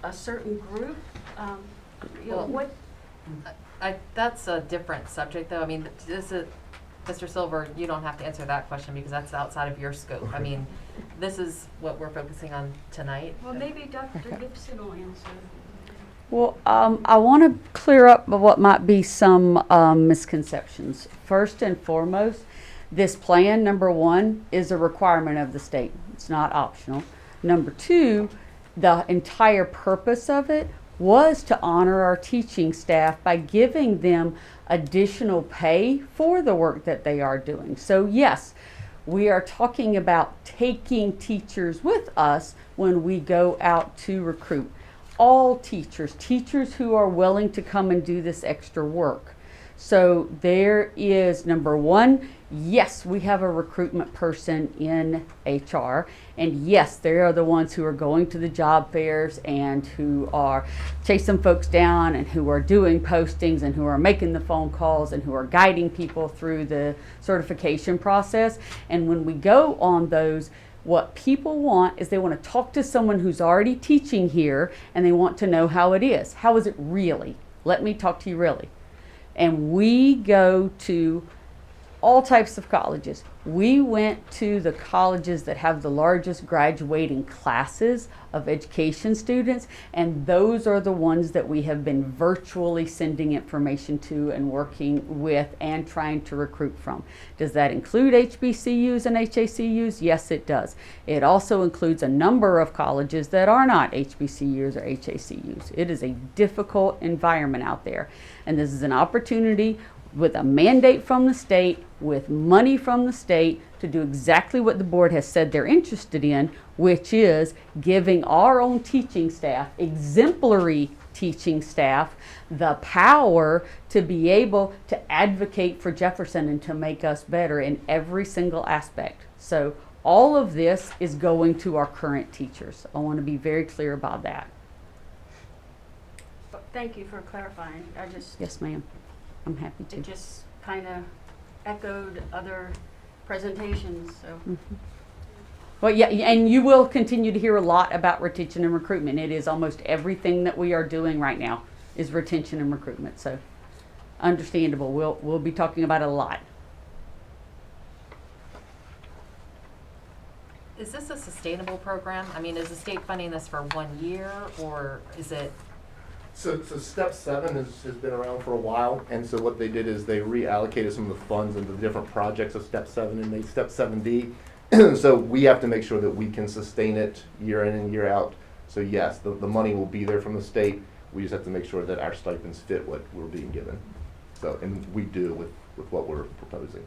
a certain group? Well, that's a different subject though. I mean, this is, Mr. Silver, you don't have to answer that question because that's outside of your scope. I mean, this is what we're focusing on tonight. Well, maybe Dr. Gibson will answer. Well, I want to clear up what might be some misconceptions. First and foremost, this plan, number one, is a requirement of the state. It's not optional. Number two, the entire purpose of it was to honor our teaching staff by giving them additional pay for the work that they are doing. So yes, we are talking about taking teachers with us when we go out to recruit. All teachers who are willing to come and do this extra work. So there is, number one, yes, we have a recruitment person in HR, and yes, they are the ones who are going to the job fairs and who are chasing folks down and who are doing postings and who are making the phone calls and who are guiding people through the certification process. And when we go on those, What people want is they want to talk to someone who's already teaching here, and they want to know how it is. How is it really? Let me talk to you really. And we go to all types of colleges. We went to the colleges that have the largest graduating classes of education students, and those are the ones that we have been virtually sending information to and working with and trying to recruit from. Does that include HBCUs and HACUs? Yes, it does. It also includes a number of colleges that are not HBCUs or HACUs. It is a difficult environment out there, and this is an opportunity with a mandate from the state, with money from the state, to do exactly what the board has said they're interested in, which is giving our own teaching staff, exemplary teaching staff, the power to be able to advocate for Jefferson and to make us better in every single aspect. So all of this is going to our current teachers. I want to be very clear about that. But thank you for clarifying. I just, Yes, ma'am. I'm happy to. it just kind of echoed other presentations, so. Mhm. Well, yeah, and you will continue to hear a lot about retention and recruitment. It is almost everything that we are doing right now is retention and recruitment. So, understandable. We'll be talking about it a lot. Is this a sustainable program? I mean, is the state funding this for 1 year, or is it? So Step 7 has been around for a while, and so what they did is they reallocated some of the funds into the different projects of Step 7 and made Step 7D. So we have to make sure that we can sustain it year in and year out. So yes, the money will be there from the state. We just have to make sure that our stipends fit what we're being given. So, and we do with what we're proposing.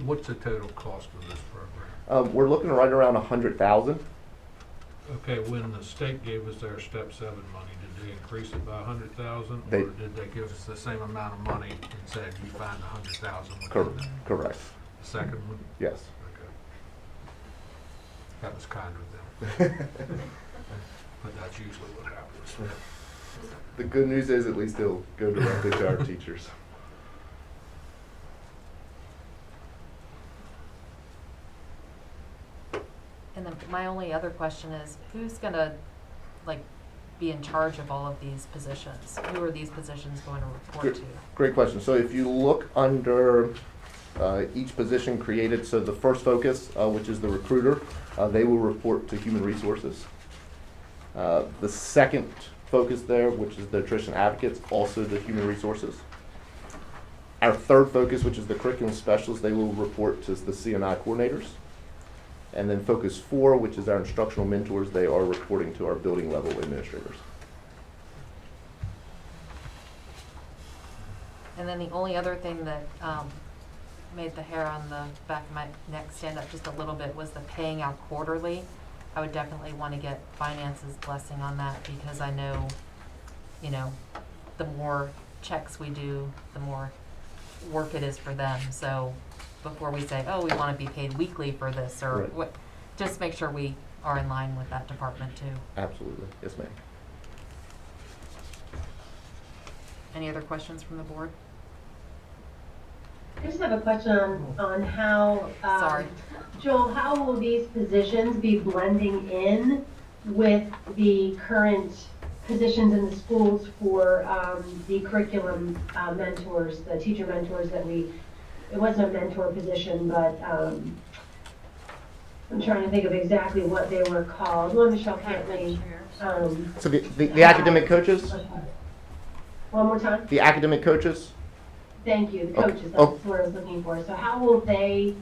What's the total cost of this program? We're looking right around 100,000. Okay, when the state gave us their Step 7 money, did they increase it by 100,000? They- Or did they give us the same amount of money and said you find 100,000 within that? Correct. The second one? Yes. Okay. That was kind of them. But that's usually what happens. The good news is at least it'll go directly to our teachers. And then my only other question is, who's gonna, like, be in charge of all of these positions? Who are these positions going to report to? Great question. So if you look under each position created, so the first focus, which is the recruiter, they will report to human resources. The second focus there, which is the attrition advocates, also to human resources. Our third focus, which is the curriculum specialists, they will report to the C&I coordinators. And then focus 4, which is our instructional mentors, they are reporting to our building level administrators. And then the only other thing that made the hair on the back of my neck stand up just a little bit was the paying out quarterly. I would definitely want to get finance's blessing on that, because I know, you know, the more checks we do, the more work it is for them. So before we say, oh, we want to be paid weekly for this, or Right. what, just make sure we are in line with that department too. Absolutely. Yes, ma'am. Any other questions from the board? I just have a question on how, Sorry. Joel, how will these positions be blending in with the current positions in the schools for the curriculum mentors, the teacher mentors that it wasn't a mentor position, but I'm trying to think of exactly what they were called. Well, Michelle Cantley. So the academic coaches? One more time? The academic coaches? Thank you, the Oh, coaches, oh. that's what I was looking for. So how will they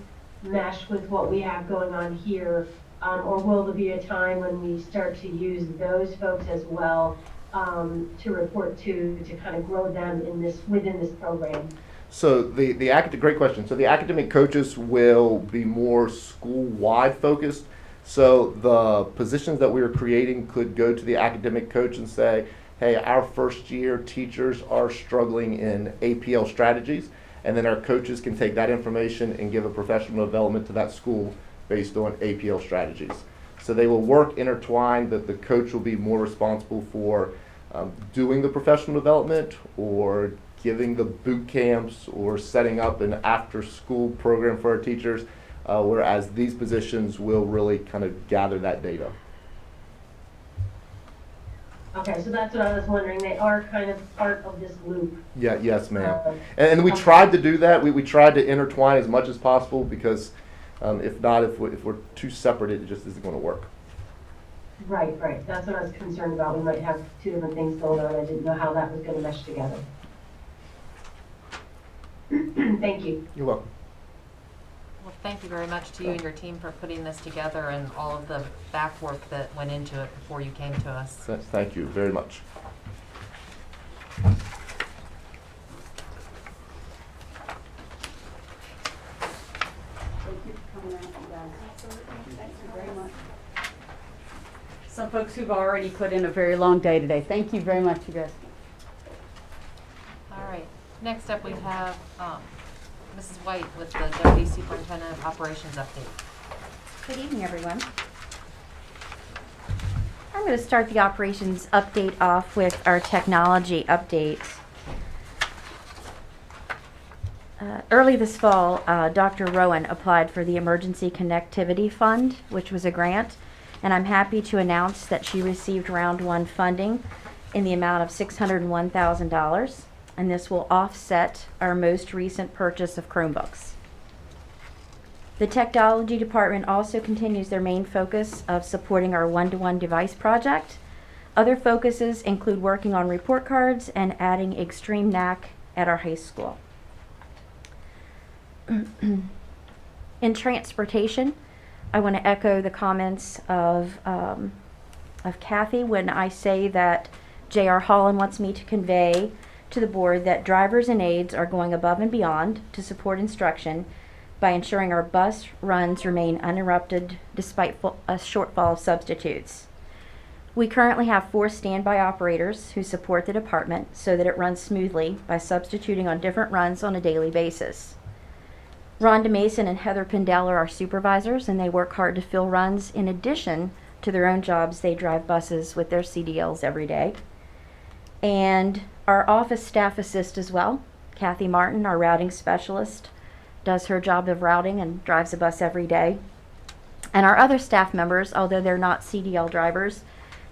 mesh with what we have going on here? Or will there be a time when we start to use those folks as well to report to kind of grow them within this program? So great question. So the academic coaches will be more school-wide focused. So the positions that we are creating could go to the academic coach and say, hey, our first year teachers are struggling in APL strategies, and then our coaches can take that information and give a professional development to that school based on APL strategies. So they will work intertwined, that the coach will be more responsible for doing the professional development or giving the boot camps or setting up an after-school program for our teachers. whereas these positions will really kind of gather that data. Okay, so that's what I was wondering. They are kind of part of this loop. Yeah, yes, ma'am. And we tried to do that. We tried to intertwine as much as possible because if not, if we're too separate, it just isn't going to work. Right, right. That's what I was concerned about. We might have two different things going on. I didn't know how that was going to mesh together. Thank you. You're welcome. Well, thank you very much to you and your team for putting this together and all of the back work that went into it before you came to us. Thank you very much. Thank you for coming out, you guys. Thank you very much. Some folks who've already put in a very long day today. Thank you very much, you guys. All right. Next up, we have Mrs. White with the Deputy Superintendent of Operations update. Good evening, everyone. I'm going to start the operations update off with our technology update. Early this fall, Dr. Rowan applied for the Emergency Connectivity Fund, which was a grant, and I'm happy to announce that she received round one funding in the amount of $601,000, and this will offset our most recent purchase of Chromebooks. The technology department also continues their main focus of supporting our one-to-one device project. Other focuses include working on report cards and adding Extreme NAC at our high school. In transportation, I want to echo the comments of Kathy when I say that J.R. Holland wants me to convey to the board that drivers and aides are going above and beyond to support instruction by ensuring our bus runs remain uninterrupted despite a shortfall of substitutes. We currently have 4 standby operators who support the department so that it runs smoothly by substituting on different runs on a daily basis. Rhonda Mason and Heather Pindell are our supervisors, and they work hard to fill runs. In addition to their own jobs, they drive buses with their CDLs every day. And our office staff assist as well. Kathy Martin, our routing specialist, does her job of routing and drives a bus every day. And our other staff members, although they're not CDL drivers,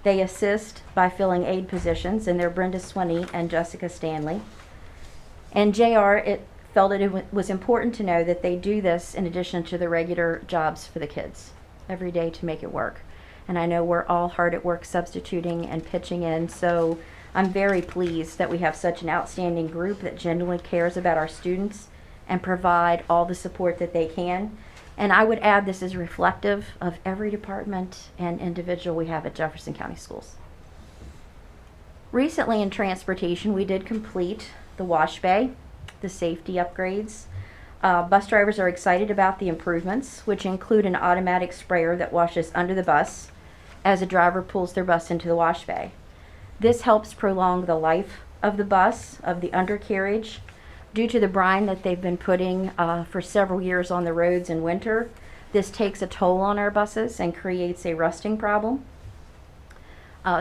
they assist by filling aide positions, and they're Brenda Swinney and Jessica Stanley. And JR, felt it was important to know that they do this in addition to the regular jobs for the kids every day to make it work. And I know we're all hard at work substituting and pitching in, so I'm very pleased that we have such an outstanding group that genuinely cares about our students and provide all the support that they can. And I would add this is reflective of every department and individual we have at Jefferson County Schools. Recently in transportation, we did complete the wash bay, the safety upgrades. Bus drivers are excited about the improvements, which include an automatic sprayer that washes under the bus as a driver pulls their bus into the wash bay. This helps prolong the life of the bus, of the undercarriage. Due to the brine that they've been putting for several years on the roads in winter, this takes a toll on our buses and creates a rusting problem.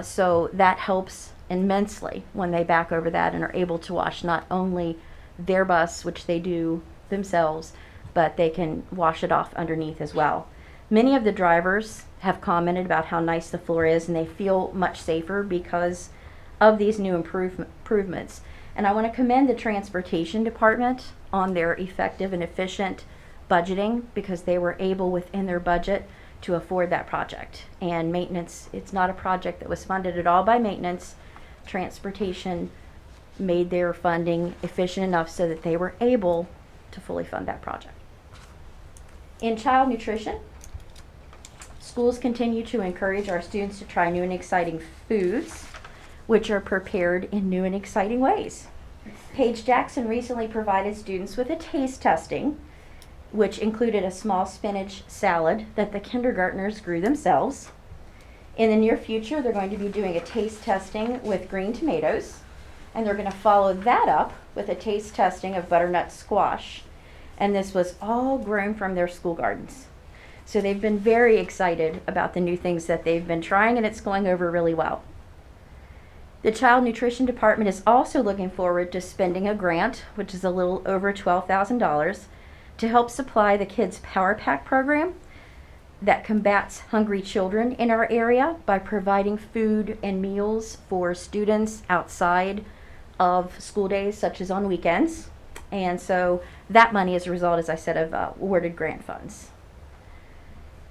So that helps immensely when they back over that and are able to wash not only their bus, which they do themselves, but they can wash it off underneath as well. Many of the drivers have commented about how nice the floor is, and they feel much safer because of these new improvements. And I want to commend the transportation department on their effective and efficient budgeting, because they were able within their budget to afford that project. And maintenance, it's not a project that was funded at all by maintenance. Transportation made their funding efficient enough so that they were able to fully fund that project. In child nutrition, schools continue to encourage our students to try new and exciting foods, which are prepared in new and exciting ways. Paige Jackson recently provided students with a taste testing, which included a small spinach salad that the kindergartners grew themselves. In the near future, they're going to be doing a taste testing with green tomatoes, and they're going to follow that up with a taste testing of butternut squash. And this was all grown from their school gardens. So they've been very excited about the new things that they've been trying, and it's going over really well. The Child Nutrition Department is also looking forward to spending a grant, which is a little over $12,000, to help supply the Kids Power Pack program that combats hungry children in our area by providing food and meals for students outside of school days, such as on weekends. And so that money is a result, as I said, of awarded grant funds.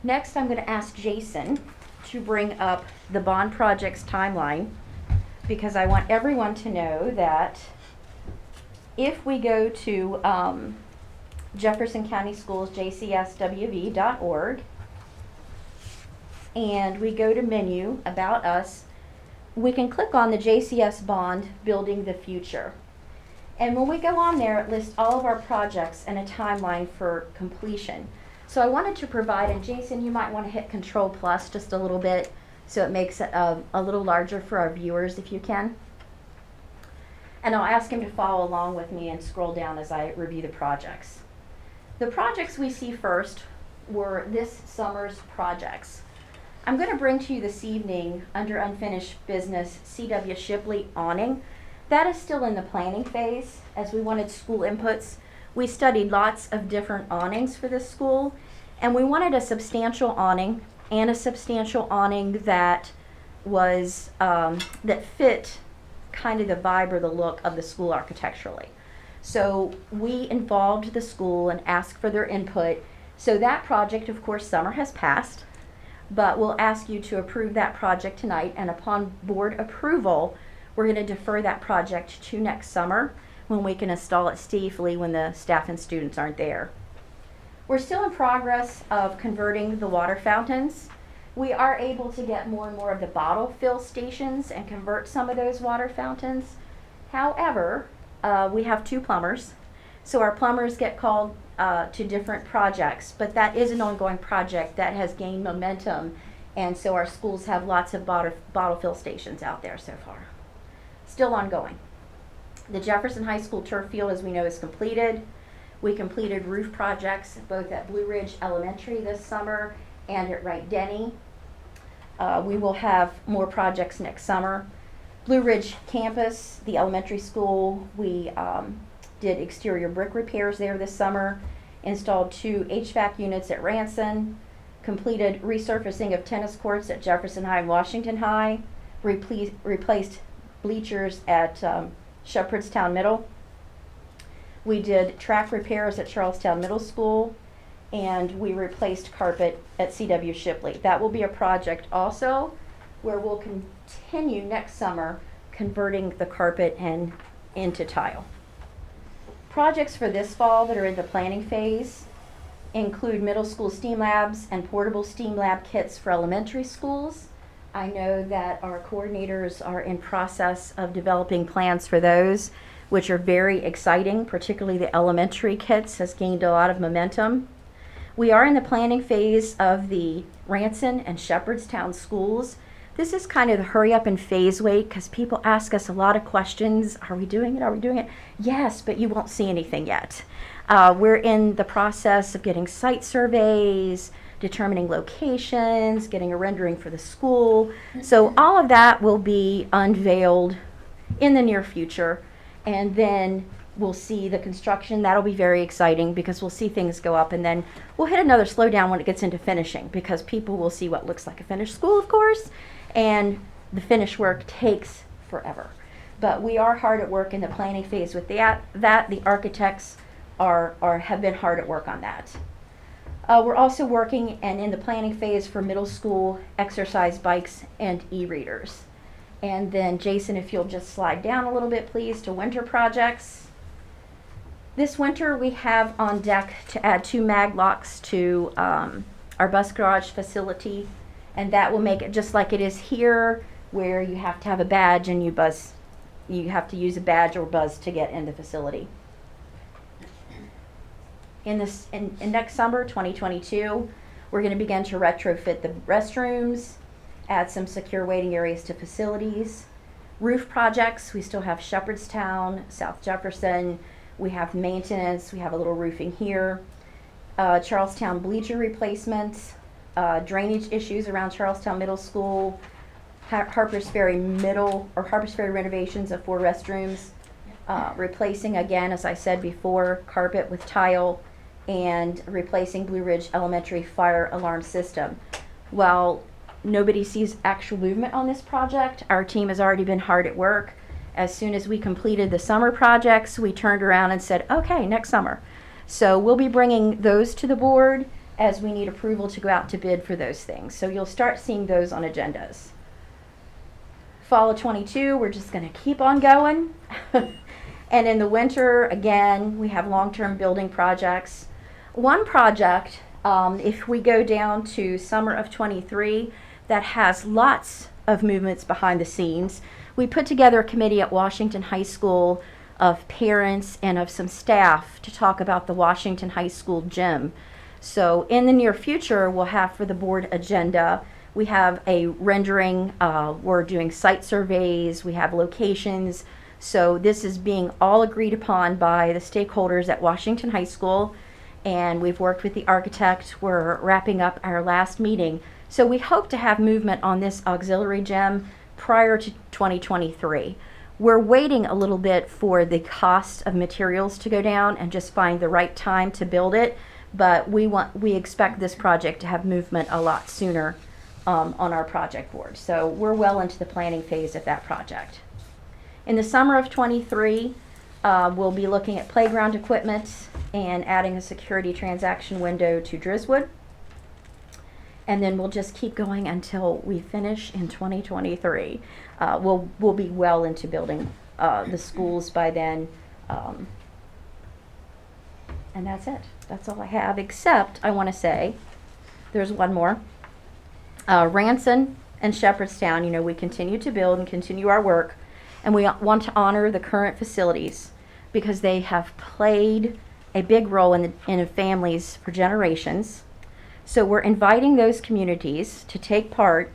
Next, I'm going to ask Jason to bring up the bond project's timeline, because I want everyone to know that if we go to Jefferson County Schools, jcswv.org, and we go to menu, About Us, we can click on the JCS bond, Building the Future. And when we go on there, it lists all of our projects and a timeline for completion. So I wanted to provide, and Jason, you might want to hit Control Plus just a little bit so it makes it a little larger for our viewers if you can. And I'll ask him to follow along with me and scroll down as I review the projects. The projects we see first were this summer's projects. I'm going to bring to you this evening, under unfinished business, C.W. Shipley awning. That is still in the planning phase, as we wanted school inputs. We studied lots of different awnings for this school, and we wanted a substantial awning and a substantial awning that was that fit kind of the vibe or the look of the school architecturally. So we involved the school and asked for their input. So that project, of course, summer has passed, but we'll ask you to approve that project tonight, and upon board approval, we're going to defer that project to next summer when we can install it safely when the staff and students aren't there. We're still in progress of converting the water fountains. We are able to get more and more of the bottle fill stations and convert some of those water fountains. However, we have 2 plumbers, so our plumbers get called to different projects, but that is an ongoing project that has gained momentum, and so our schools have lots of bottle fill stations out there so far. Still ongoing. The Jefferson High School turf field, as we know, is completed. We completed roof projects both at Blue Ridge Elementary this summer and at Wright Denny. We will have more projects next summer. Blue Ridge campus, the elementary school, we did exterior brick repairs there this summer, installed 2 HVAC units at Ranson, completed resurfacing of tennis courts at Jefferson High and Washington High, replaced bleachers at Shepherdstown Middle. We did track repairs at Charlestown Middle School, and we replaced carpet at C.W. Shipley. That will be a project also where we'll continue next summer converting the carpet and into tile. Projects for this fall that are in the planning phase include middle school STEAM labs and portable STEAM lab kits for elementary schools. I know that our coordinators are in process of developing plans for those, which are very exciting. Particularly the elementary kits has gained a lot of momentum. We are in the planning phase of the Ranson and Shepherdstown schools. This is kind of the hurry up and phase wait, because people ask us a lot of questions. Are we doing it? Are we doing it? Yes, but you won't see anything yet. We're in the process of getting site surveys, determining locations, getting a rendering for the school. So all of that will be unveiled in the near future, and then we'll see the construction. That'll be very exciting because we'll see things go up, and then we'll hit another slowdown when it gets into finishing, because people will see what looks like a finished school, of course, and the finished work takes forever. But we are hard at work in the planning phase with that. The architects have been hard at work on that. We're also working and in the planning phase for middle school exercise bikes and e-readers. And then Jason, if you'll just slide down a little bit, please, to winter projects. This winter we have on deck to add 2 mag locks to our bus garage facility, and that will make it just like it is here, where you have to have a badge and you have to use a badge or buzz to get in the facility. In next summer, 2022, we're going to begin to retrofit the restrooms, add some secure waiting areas to facilities. Roof projects, we still have Shepherdstown, South Jefferson, we have maintenance, we have a little roofing here. Charlestown bleacher replacements, drainage issues around Charlestown Middle School, Harpers Ferry renovations of 4 restrooms, replacing again, as I said before, carpet with tile, and replacing Blue Ridge Elementary fire alarm system. While nobody sees actual movement on this project, our team has already been hard at work. As soon as we completed the summer projects, we turned around and said, okay, next summer. So we'll be bringing those to the board as we need approval to go out to bid for those things. So you'll start seeing those on agendas. Fall of 22, we're just going to keep on going. And in the winter, again, we have long-term building projects. One project, if we go down to summer of 23, that has lots of movements behind the scenes. We put together a committee at Washington High School of parents and of some staff to talk about the Washington High School gym. So in the near future, we'll have for the board agenda, we have a rendering, we're doing site surveys, we have locations. So this is being all agreed upon by the stakeholders at Washington High School, and we've worked with the architect. We're wrapping up our last meeting. So we hope to have movement on this auxiliary gym prior to 2023. We're waiting a little bit for the cost of materials to go down and just find the right time to build it, but we expect this project to have movement a lot sooner on our project board. So we're well into the planning phase of that project. In the summer of 23, we'll be looking at playground equipment and adding a security transaction window to Driswood. And then we'll just keep going until we finish in 2023. We'll be well into building the schools by then. And that's it. That's all I have, except I want to say there's one more. Ranson and Shepherdstown, you know, we continue to build and continue our work, and we want to honor the current facilities because they have played a big role in families for generations. So we're inviting those communities to take part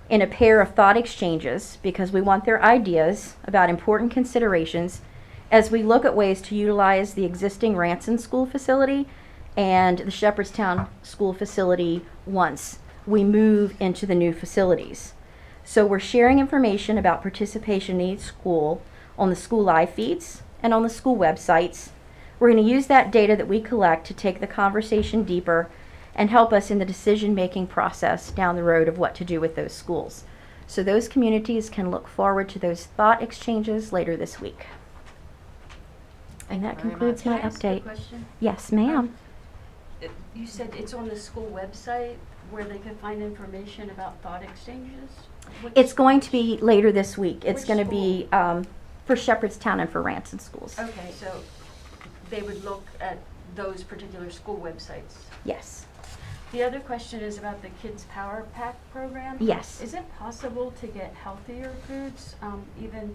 in a pair of thought exchanges because we want their ideas about important considerations as we look at ways to utilize the existing Ranson School facility and the Shepherdstown School facility once we move into the new facilities. So we're sharing information about participation in each school on the school live feeds and on the school websites. We're going to use that data that we collect to take the conversation deeper and help us in the decision-making process down the road of what to do with those schools. So those communities can look forward to those thought exchanges later this week. And that concludes my Can I ask a update. question? Yes, ma'am. You said it's on the school website where they can find information about thought exchanges? It's going to be later this week. It's Which going to be for Shepherdstown and for Ranson schools. Okay, so they would look at those particular school websites. Yes. The other question is about the Kids Power Pack program. Yes. Is it possible to get healthier foods, even,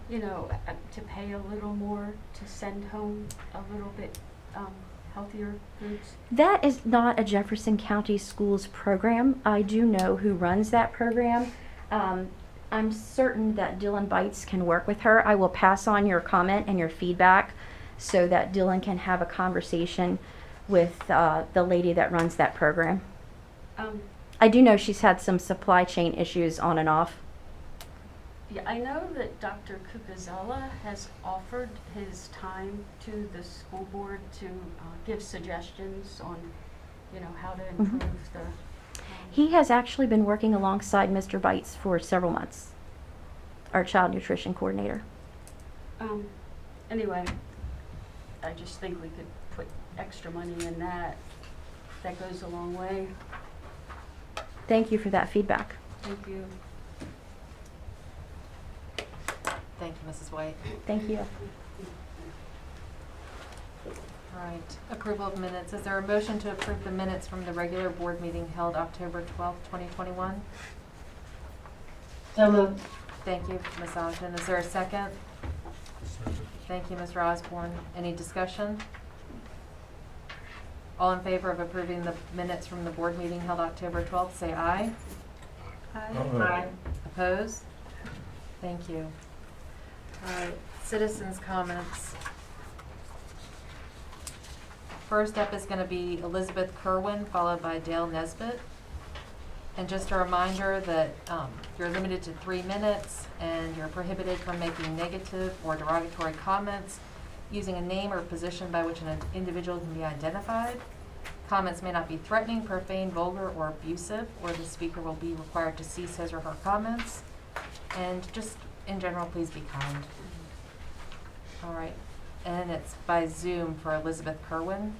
you know, to pay a little more to send home a little bit healthier foods? That is not a Jefferson County Schools program. I do know who runs that program. I'm certain that Dylan Bites can work with her. I will pass on your comment and your feedback so that Dylan can have a conversation with the lady that runs that program. I do know she's had some supply chain issues on and off. Yeah, I know that Dr. Kukazala has offered his time to the school board to give suggestions on, you know, how to improve the. He has actually been working alongside Mr. Bites for several months, our child nutrition coordinator. Anyway, I just think we could put extra money in that. That goes a long way. Thank you for that feedback. Thank you. Thank you, Mrs. White. Thank you. All right, approval of minutes. Is there a motion to approve the minutes from the regular board meeting held October 12th, 2021? So moved. Thank you, Ms. Ogden. Is there a second? Thank you, Mr. Osborne. Any discussion? All in favor of approving the minutes from the board meeting held October 12th, say aye. Aye. Opposed? Thank you. All right, citizens' comments. First up is going to be Elizabeth Kerwin, followed by Dale Nesbitt. And just a reminder that you're limited to 3 minutes and you're prohibited from making negative or derogatory comments using a name or position by which an individual can be identified. Comments may not be threatening, profane, vulgar, or abusive, or the speaker will be required to cease his or her comments. And just in general, please be kind. All right. And it's by Zoom for Elizabeth Kerwin.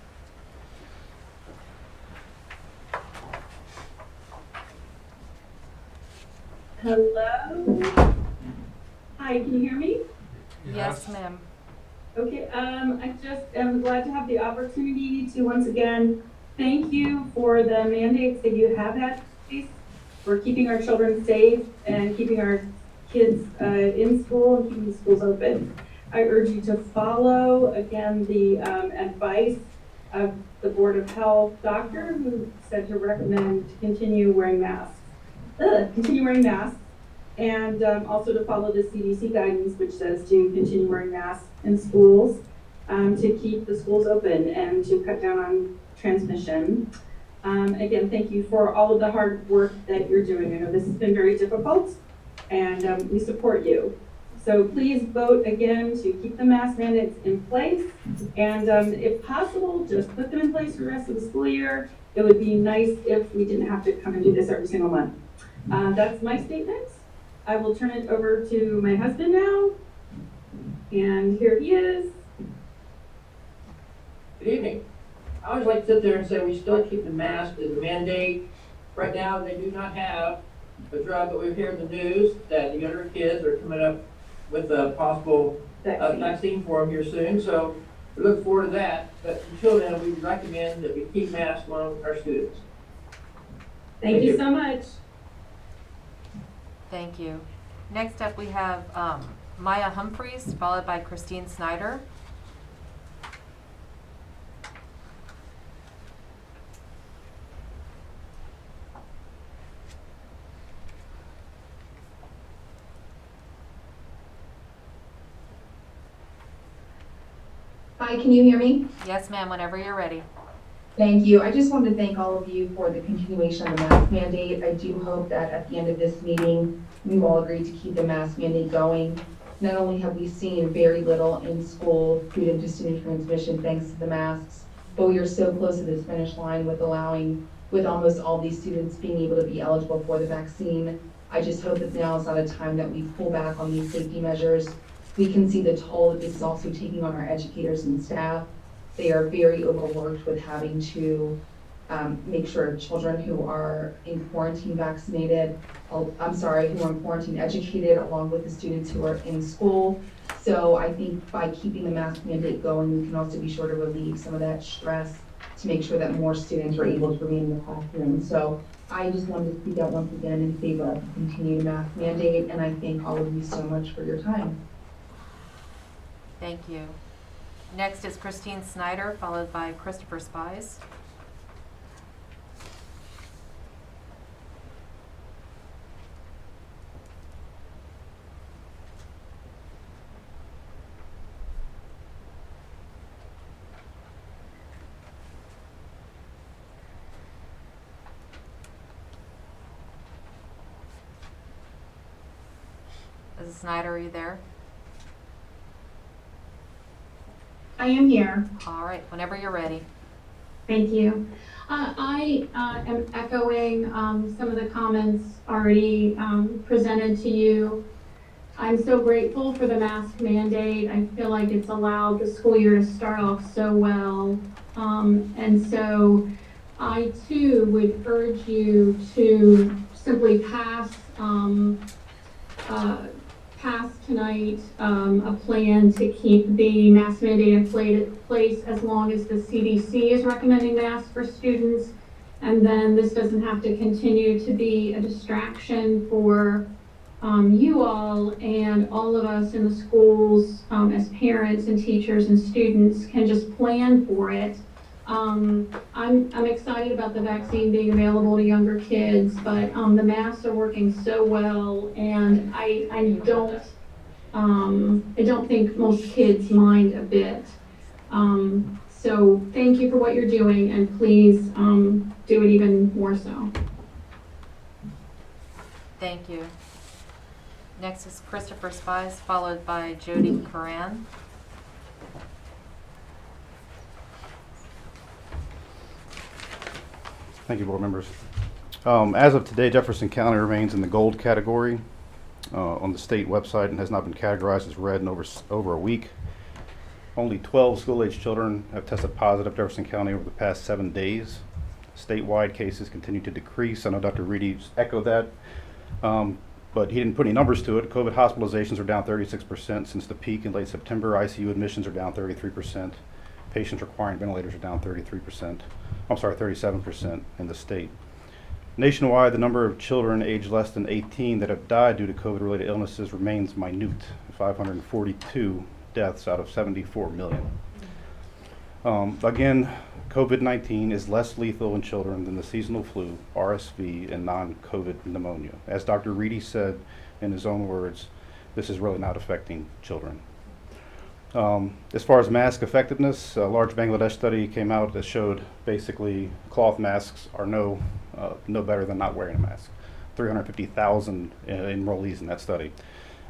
Hello? Hi, can you hear me? Yes, ma'am. Okay, I just am glad to have the opportunity to once again thank you for the mandates that you have had in place for keeping our children safe and keeping our kids in school and keeping the schools open. I urge you to follow, again, the advice of the Board of Health doctor who said to recommend to continue wearing masks. And also to follow the CDC guidance, which says to continue wearing masks in schools, to keep the schools open and to cut down on transmission. Again, thank you for all of the hard work that you're doing. I know this has been very difficult, and we support you. So please vote again to keep the mask mandates in place, and if possible, just put them in place for the rest of the school year. It would be nice if we didn't have to come and do this every single month. That's my statement. I will turn it over to my husband now, and here he is. Good evening. I always like to sit there and say we still keep the mask as a mandate. Right now, they do not have a drug, but we hear in the news that the younger kids are coming up with a possible vaccine for them here soon. So we look forward to that. But until then, we recommend that we keep masks among our students. Thank you so much. Thank you. Next up, we have Maya Humphreys, followed by Christine Snyder. Hi, can you hear me? Yes, ma'am, whenever you're ready. Thank you. I just wanted to thank all of you for the continuation of the mask mandate. I do hope that at the end of this meeting, we've all agreed to keep the mask mandate going. Not only have we seen very little in school due to student transmission thanks to the masks, but we are so close to this finish line with almost all these students being able to be eligible for the vaccine. I just hope that now is not a time that we pull back on these safety measures. We can see the toll that this is also taking on our educators and staff. They are very overworked with having to make sure children who are in quarantine vaccinated, who are in quarantine educated, along with the students who are in school. So I think by keeping the mask mandate going, we can also be sure to relieve some of that stress to make sure that more students are able to remain in the classroom. So I just wanted to speak out once again in favor of the continued mask mandate, and I thank all of you so much for your time. Thank you. Next is Christine Snyder, followed by Christopher Spies. Mrs. Snyder, are you there? I am here. All right, whenever you're ready. Thank you. I am echoing some of the comments already presented to you. I'm so grateful for the mask mandate. I feel like it's allowed the school year to start off so well. And so I too would urge you to simply pass tonight a plan to keep the mask mandate in place as long as the CDC is recommending masks for students. And then this doesn't have to continue to be a distraction for you all, and all of us in the schools as parents and teachers and students can just plan for it. I'm excited about the vaccine being available to younger kids, but the masks are working so well, and I don't think most kids mind a bit. So thank you for what you're doing, and please do it even more so. Thank you. Next is Christopher Spies, followed by Jody Coran. Thank you, board members. As of today, Jefferson County remains in the gold category on the state website and has not been categorized as red in over a week. Only 12 school-age children have tested positive in Jefferson County over the past 7 days. Statewide cases continue to decrease. I know Dr. Reedy echoed that, but he didn't put any numbers to it. COVID hospitalizations are down 36% since the peak in late September. ICU admissions are down 33%. Patients requiring ventilators are down 37% in the state. Nationwide, the number of children aged less than 18 that have died due to COVID-related illnesses remains minute, 542 deaths out of 74 million. Again, COVID-19 is less lethal in children than the seasonal flu, RSV, and non-COVID pneumonia. As Dr. Reedy said in his own words, this is really not affecting children. As far as mask effectiveness, a large Bangladesh study came out that showed basically cloth masks are no better than not wearing a mask. 350,000 enrollees in that study.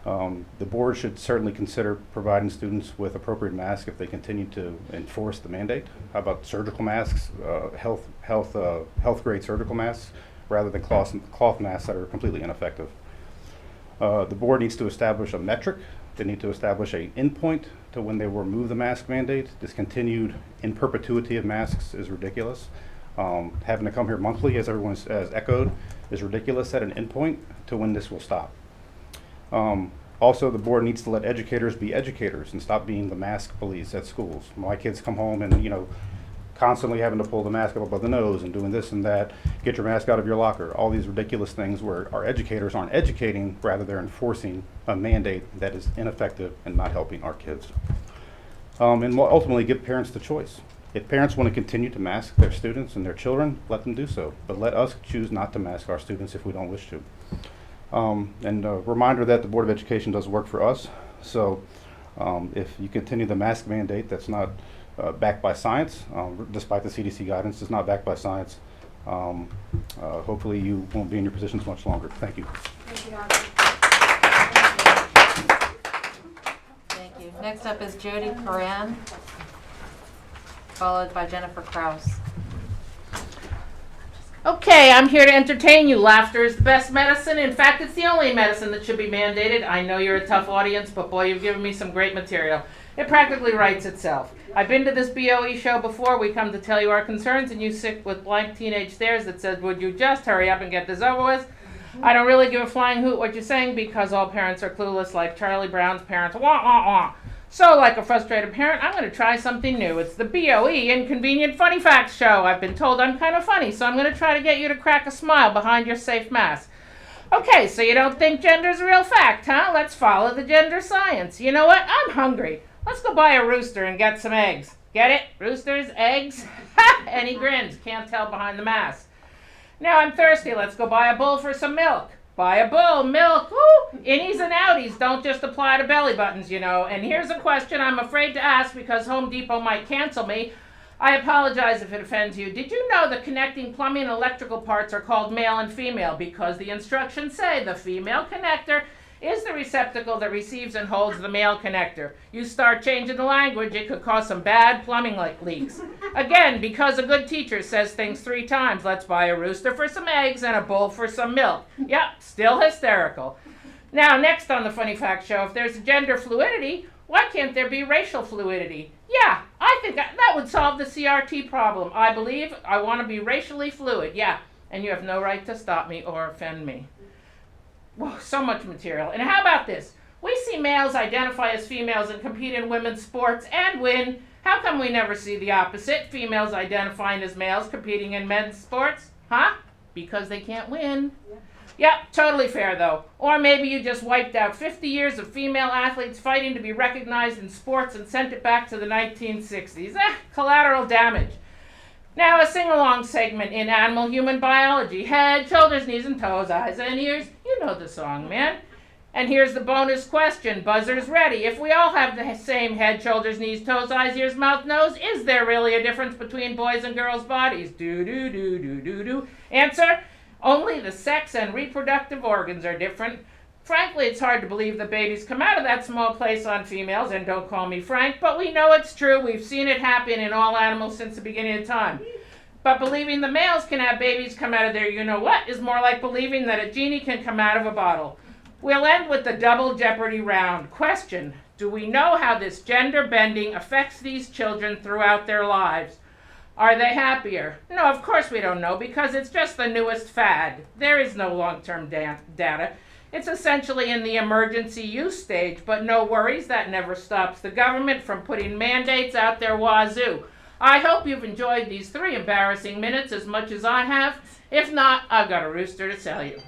The board should certainly consider providing students with appropriate masks if they continue to enforce the mandate. How about surgical masks, health grade surgical masks, rather than cloth masks that are completely ineffective. The board needs to establish a metric. They need to establish an endpoint to when they will remove the mask mandate. This continued in perpetuity of masks is ridiculous. Having to come here monthly, as everyone has echoed, is ridiculous. Set an endpoint to when this will stop. Also, the board needs to let educators be educators and stop being the mask police at schools. My kids come home and, constantly having to pull the mask up above the nose and doing this and that, get your mask out of your locker, all these ridiculous things where our educators aren't educating, rather they're enforcing a mandate that is ineffective and not helping our kids. And we'll ultimately give parents the choice. If parents want to continue to mask their students and their children, let them do so, but let us choose not to mask our students if we don't wish to. And a reminder that the Board of Education does work for us, so if you continue the mask mandate that's not backed by science, despite the CDC guidance, is not backed by science. Hopefully you won't be in your positions much longer. Thank you. Thank you. Next up is Jody Coran, followed by Jennifer Crouse. Okay, I'm here to entertain you. Laughter is the best medicine. In fact, it's the only medicine that should be mandated. I know you're a tough audience, but boy, you've given me some great material. It practically writes itself. I've been to this BoE show before. We come to tell you our concerns, and you sit with blank teenage stares that says, would you just hurry up and get this over with? I don't really give a flying hoot what you're saying, because all parents are clueless, like Charlie Brown's parents. Wah, wah, wah. So, like a frustrated parent, I'm going to try something new. It's the BoE Inconvenient Funny Facts Show. I've been told I'm kind of funny, so I'm going to try to get you to crack a smile behind your safe mask. Okay, so you don't think gender's a real fact, huh? Let's follow the gender science. You know what? I'm hungry. Let's go buy a rooster and get some eggs. Get it? Roosters, eggs? And he grins. Can't tell behind the mask. Now I'm thirsty. Let's go buy a bull for some milk. Buy a bull, milk, woo! Innies and outies don't just apply to belly buttons, And here's a question I'm afraid to ask because Home Depot might cancel me. I apologize if it offends you. Did you know the connecting plumbing and electrical parts are called male and female because the instructions say the female connector is the receptacle that receives and holds the male connector. You start changing the language, it could cause some bad plumbing leaks. Again, because a good teacher says things 3 times. Let's buy a rooster for some eggs and a bull for some milk. Yep, still hysterical. Now, next on the Funny Fact Show, if there's gender fluidity, why can't there be racial fluidity? Yeah, I think that would solve the CRT problem. I believe I want to be racially fluid. Yeah, and you have no right to stop me or offend me. Whoa, so much material. And how about this? We see males identify as females and compete in women's sports and win. How come we never see the opposite? Females identifying as males competing in men's sports? Huh? Because they can't win. Yep, totally fair though. Or maybe you just wiped out 50 years of female athletes fighting to be recognized in sports and sent it back to the 1960s. Collateral damage. Now a sing-along segment in animal-human biology. Head, shoulders, knees, and toes, eyes and ears. You know the song, man. And here's the bonus question. Buzzers ready. If we all have the same head, shoulders, knees, toes, eyes, ears, mouth, nose, is there really a difference between boys' and girls' bodies? Do. Answer, only the sex and reproductive organs are different. Frankly, it's hard to believe that babies come out of that small place on females, and don't call me Frank, but we know it's true. We've seen it happen in all animals since the beginning of time. But believing the males can have babies come out of their you-know-what is more like believing that a genie can come out of a bottle. We'll end with the double jeopardy round. Question: do we know how this gender bending affects these children throughout their lives? Are they happier? No, of course we don't know, because it's just the newest fad. There is no long-term data. It's essentially in the emergency use stage, but no worries, that never stops the government from putting mandates out their wazoo. I hope you've enjoyed these 3 embarrassing minutes as much as I have. If not, I've got a rooster to sell you.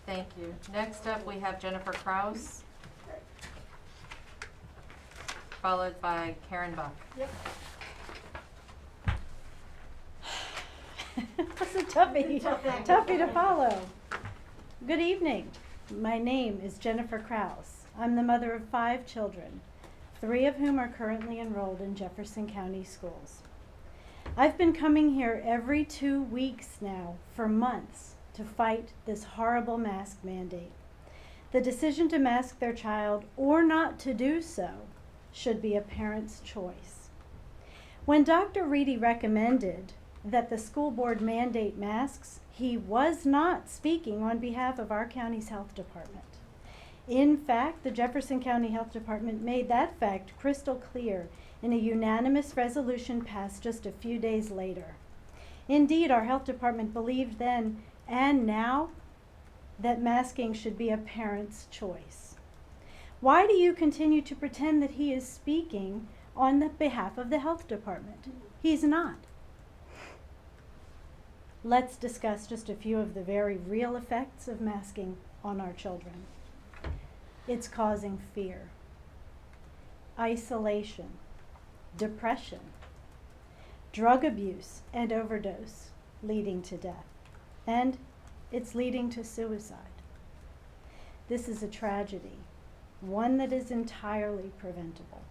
Thank you. Next up, we have Jennifer Crouse, followed by Karen Buck. Yep. That's a toughie to follow. Good evening. My name is Jennifer Crouse. I'm the mother of 5 children, 3 of whom are currently enrolled in Jefferson County schools. I've been coming here every 2 weeks now for months to fight this horrible mask mandate. The decision to mask their child or not to do so should be a parent's choice. When Dr. Reedy recommended that the school board mandate masks, he was not speaking on behalf of our county's health department. In fact, the Jefferson County Health Department made that fact crystal clear in a unanimous resolution passed just a few days later. Indeed, our health department believed then and now that masking should be a parent's choice. Why do you continue to pretend that he is speaking on the behalf of the health department? He's not. Let's discuss just a few of the very real effects of masking on our children. It's causing fear, isolation, depression, drug abuse and overdose, leading to death. And it's leading to suicide. This is a tragedy, one that is entirely preventable.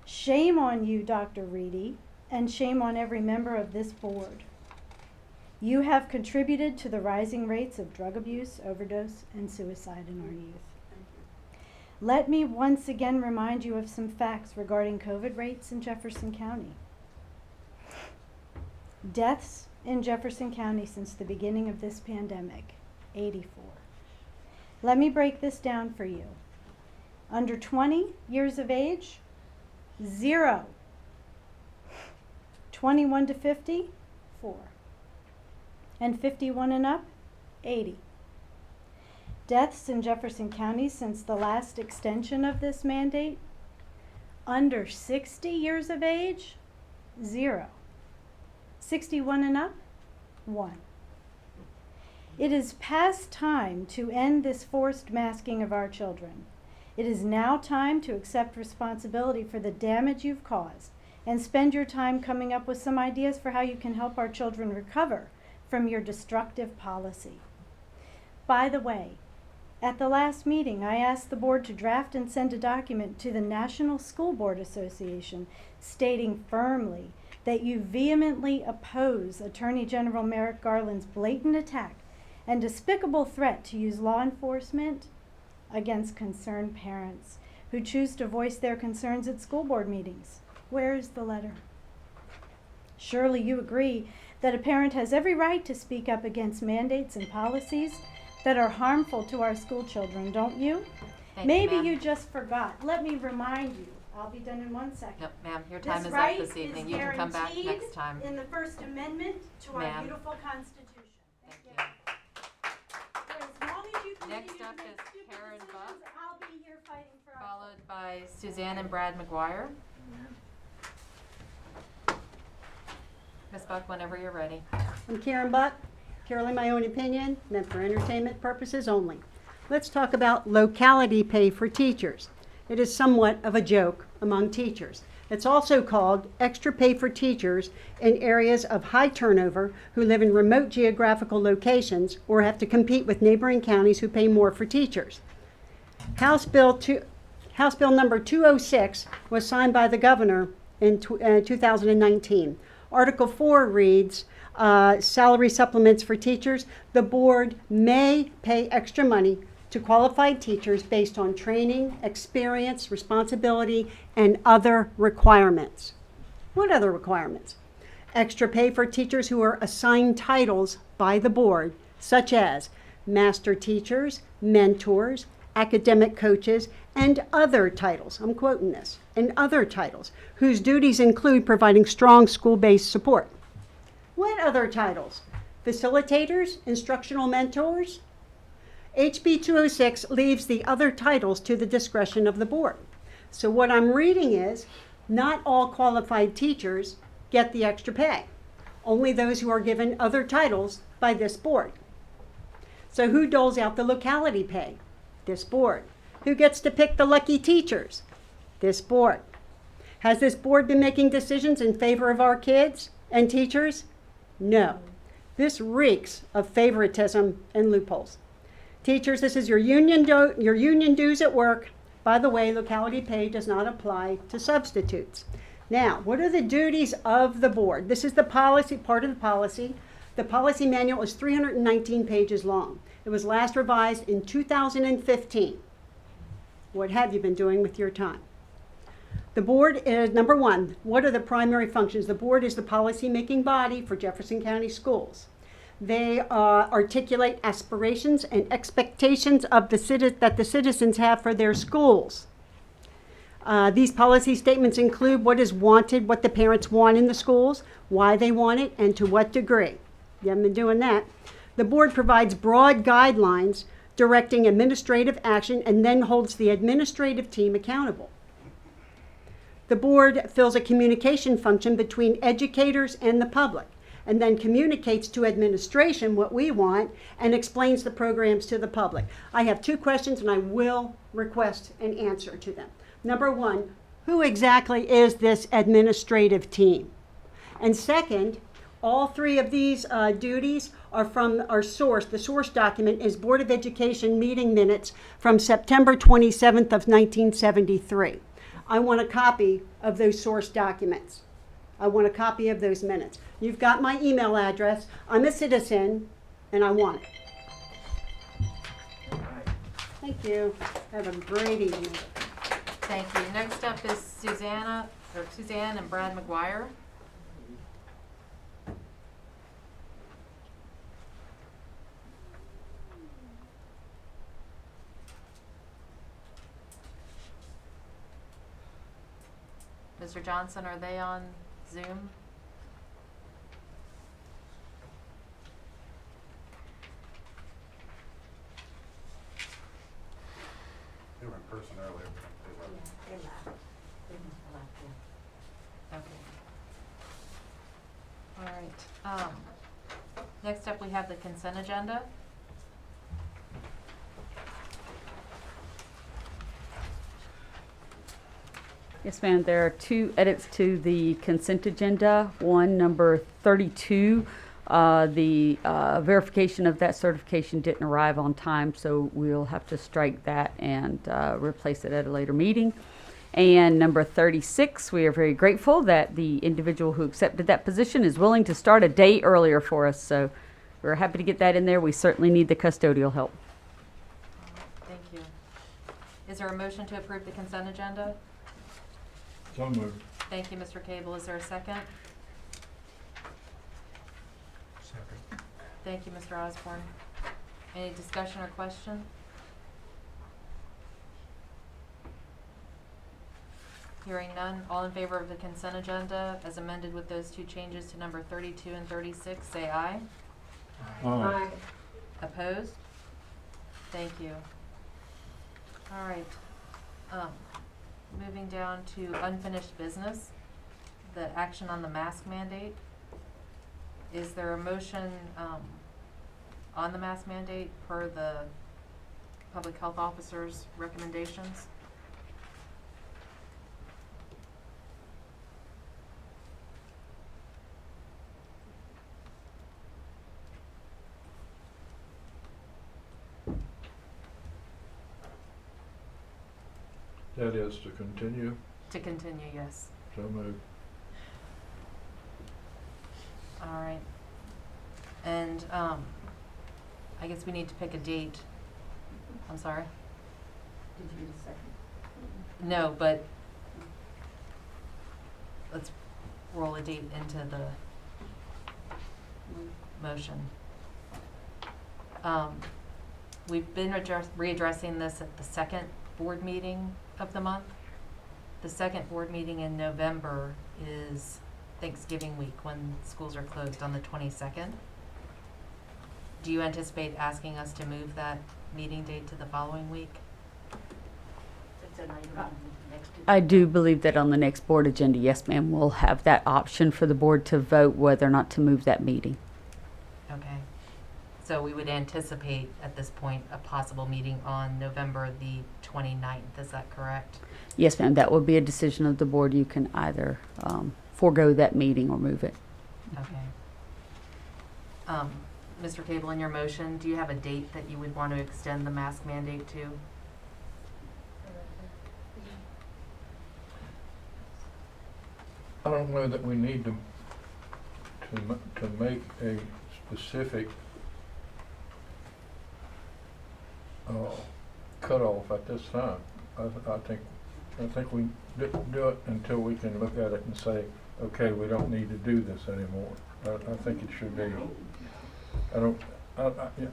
Shame on you, Dr. Reedy, and shame on every member of this board. You have contributed to the rising rates of drug abuse, overdose, and suicide in our youth. Let me once again remind you of some facts regarding COVID rates in Jefferson County. Deaths in Jefferson County since the beginning of this pandemic, 84. Let me break this down for you. Under 20 years of age, 0. 21 to 50, 4. And 51 and up, 80. Deaths in Jefferson County since the last extension of this mandate, under 60 years of age, 0. 61 and up, 1. It is past time to end this forced masking of our children. It is now time to accept responsibility for the damage you've caused and spend your time coming up with some ideas for how you can help our children recover from your destructive policy. By the way, at the last meeting, I asked the board to draft and send a document to the National School Board Association stating firmly that you vehemently oppose Attorney General Merrick Garland's blatant attack and despicable threat to use law enforcement against concerned parents who choose to voice their concerns at school board meetings. Where is the letter? Surely you agree that a parent has every right to speak up against mandates and policies that are harmful to our school children, don't you? Maybe you just forgot. Let me remind you. I'll be done in 1 second. Yep, ma'am, your time This is right up this evening. is You can come back guaranteed next time. in the First Amendment to our Ma'am. beautiful Constitution. Thank you. For as long as you continue Next to up make is stupid Karen decisions, Buck, I'll be here fighting for our followed by Suzanne and Brad McGuire. Ms. Buck, whenever you're ready. I'm Karen Buck, purely my own opinion, meant for entertainment purposes only. Let's talk about locality pay for teachers. It is somewhat of a joke among teachers. It's also called extra pay for teachers in areas of high turnover who live in remote geographical locations or have to compete with neighboring counties who pay more for teachers. House Bill number 206 was signed by the governor in 2019. Article 4 reads, salary supplements for teachers. The board may pay extra money to qualified teachers based on training, experience, responsibility, and other requirements. What other requirements? Extra pay for teachers who are assigned titles by the board, such as master teachers, mentors, academic coaches, and other titles. I'm quoting this, and other titles, whose duties include providing strong school-based support. What other titles? Facilitators, instructional mentors? HB 206 leaves the other titles to the discretion of the board. So what I'm reading is, not all qualified teachers get the extra pay. Only those who are given other titles by this board. So who doles out the locality pay? This board. Who gets to pick the lucky teachers? This board. Has this board been making decisions in favor of our kids and teachers? No. This reeks of favoritism and loopholes. Teachers, this is your union dues at work. By the way, locality pay does not apply to substitutes. Now, what are the duties of the board? This is the policy, part of the policy. The policy manual is 319 pages long. It was last revised in 2015. What have you been doing with your time? The board is, number one, what are the primary functions? The board is the policy-making body for Jefferson County Schools. They articulate aspirations and expectations of that the citizens have for their schools. These policy statements include what is wanted, what the parents want in the schools, why they want it, and to what degree. You haven't been doing that. The board provides broad guidelines directing administrative action and then holds the administrative team accountable. The board fills a communication function between educators and the public, and then communicates to administration what we want and explains the programs to the public. I have two questions and I will request an answer to them. Number one, who exactly is this administrative team? And second, all three of these duties are from our source. The source document is Board of Education meeting minutes from September 27th of 1973. I want a copy of those source documents. I want a copy of those minutes. You've got my email address. I'm a citizen and I want it. Thank you. Have a great evening. Thank you. Next up is Suzanne and Brad McGuire. Mr. Johnson, are they on Zoom? They were in person earlier. Okay. All right. Next up, we have the consent agenda. Yes, ma'am. There are two edits to the consent agenda. One, number 32. The verification of that certification didn't arrive on time, so we'll have to strike that and replace it at a later meeting. And number 36, we are very grateful that the individual who accepted that position is willing to start a day earlier for us. So we're happy to get that in there. We certainly need the custodial help. Thank you. Is there a motion to approve the consent agenda? So moved. Thank you, Mr. Cable. Is there a second? Second. Thank you, Mr. Osborne. Any discussion or question? Hearing none, all in favor of the consent agenda as amended with those two changes to number 32 and 36, say aye. Aye. Opposed? Thank you. All right. Moving down to unfinished business, the action on the mask mandate. Is there a motion on the mask mandate per the public health officer's recommendations? That is to continue. To continue, yes. So moved. All right. And I guess we need to pick a date I'm sorry? Did you get a second? No, but let's roll a date into the motion. We've been readdressing this at the second board meeting of the month. The second board meeting in November is Thanksgiving week, when schools are closed on the 22nd. Do you anticipate asking us to move that meeting date to the following week? It's an item on the next. I do believe that on the next board agenda, yes, ma'am, we'll have that option for the board to vote whether or not to move that meeting. Okay. So we would anticipate at this point a possible meeting on November the 29th, is that correct? Yes, ma'am, that will be a decision of the board. You can either forego that meeting or move it. Okay. Mr. Cable, in your motion, do you have a date that you would want to extend the mask mandate to? I don't know that we need to make a specific cutoff at this time. I think we do it until we can look at it and say, okay, we don't need to do this anymore. I think it should be. I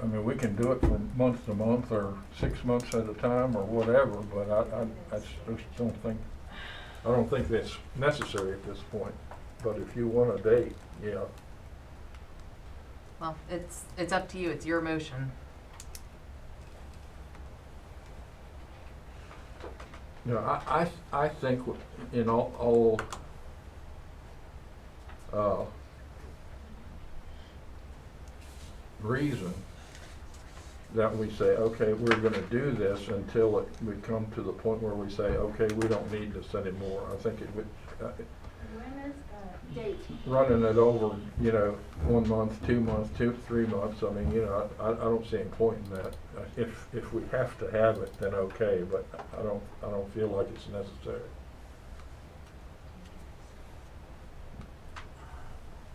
mean, we can do it from month to month or 6 months at a time or whatever, but I just don't think that's necessary at this point. But if you want a date, yeah. Well, it's up to you. It's your motion. You know, I think in all reason that we say, okay, we're going to do this until we come to the point where we say, okay, we don't need this anymore. I think it would. When is the date? Running it over, 1 month, 2 months, 3 months. I mean, I don't see any point in that. If we have to have it, then okay, but I don't feel like it's necessary.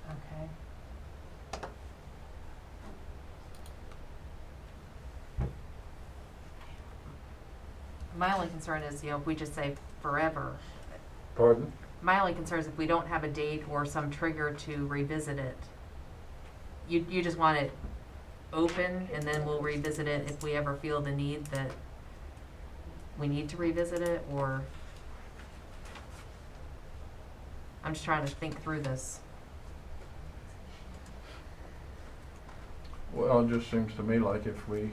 Okay. My only concern is, if we just say forever. Pardon? My only concern is if we don't have a date or some trigger to revisit it. You just want it open, and then we'll revisit it if we ever feel the need that we need to revisit it, or I'm just trying to think through this. Well, it just seems to me like if we,